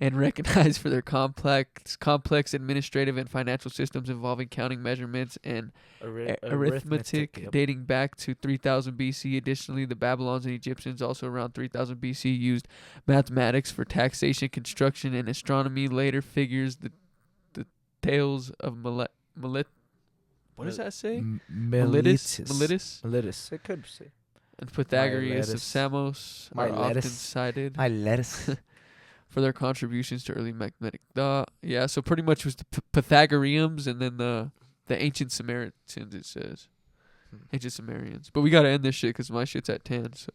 and recognized for their complex administrative and financial systems involving counting measurements and arithmetic yep. dating back to 3000 BC. Additionally, the Babylonians and Egyptians also around 3000 BC used mathematics for taxation, construction, and astronomy. Later figures the tales of what does that say? Miletus. Miletus. It could say. And Pythagoras of Miletus. Samos are often Miletus. cited My lettuce. for their contributions to early mathematic thought. Yeah, so pretty much was the Pythagoreans and then the ancient Samaritans, it says. Ancient Sumerians. But we got to end this shit because my shit's at 10, so.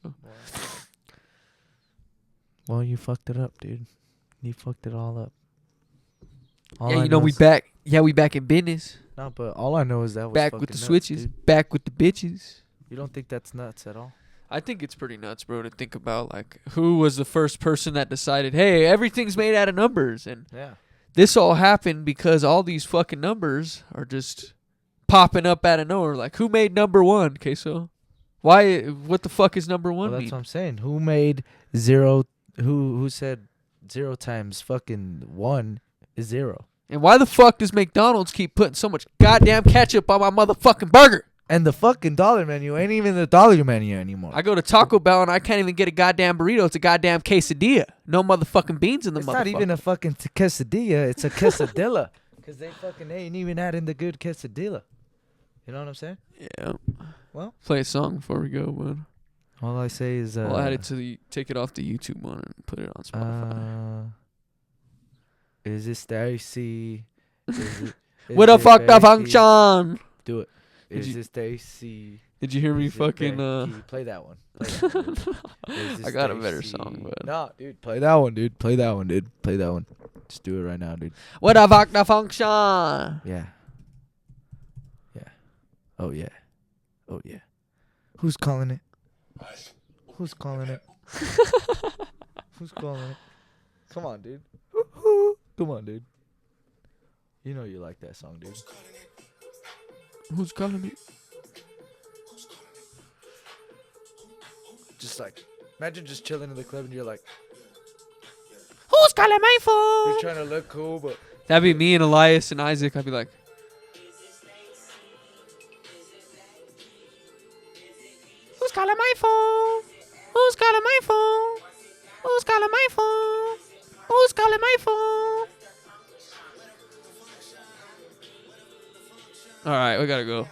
Well, you fucked it up, dude. You fucked it all up. All Yeah, I you know, we is- back. Yeah, we back in business. No, but all I know is that was Back fucking with the nuts, switches. dude. Back with the bitches. You don't think that's nuts at all? I think it's pretty nuts, bro, to think about, like, who was the first person that decided, hey, everything's made out of numbers. And Yeah. this all happened because all these fucking numbers are just popping up out of nowhere. Like, who made number one, Queso? Why? What the fuck is number one Well, that's mean? what I'm saying. Who made zero? Who said 0 times fucking 1 is 0? And why the fuck does McDonald's keep putting so much goddamn ketchup on my motherfucking burger? And the fucking dollar menu ain't even the dollar menu anymore. I go to Taco Bell and I can't even get a goddamn burrito. It's a goddamn quesadilla. No motherfucking beans in the It's motherfucker. not even a fucking quesadilla. It's a quesadilla. Because they ain't even adding the good quesadilla. You know what I'm saying? Yeah. Well. Play a song before we go, man. All I say is... We'll add it to take it off the YouTube one and put it on Spotify. Is it Stacy? What the fuck the function? Do it. Did Is you- it Stacy? Did you hear me Is it fucking Becky? Play that one. Play that one, dude. Is it I got a better Stacy? song, but No, dude, play that one, dude. Play that one, dude. Play that one. Just do it right now, dude. what the fuck the function? Yeah. Yeah. Oh yeah. Oh yeah. Who's calling it? Who's calling it? Who's calling it? Come on, dude. Come on, dude. You know you like that song, dude. Who's calling me? Just like, imagine just chilling in the club and you're like, Who's calling my phone? you're trying to look cool, but That'd be me and Elias and Isaac. I'd be like, who's calling my phone? Who's calling my phone? Who's calling my phone? Who's calling my phone? All right, we gotta go.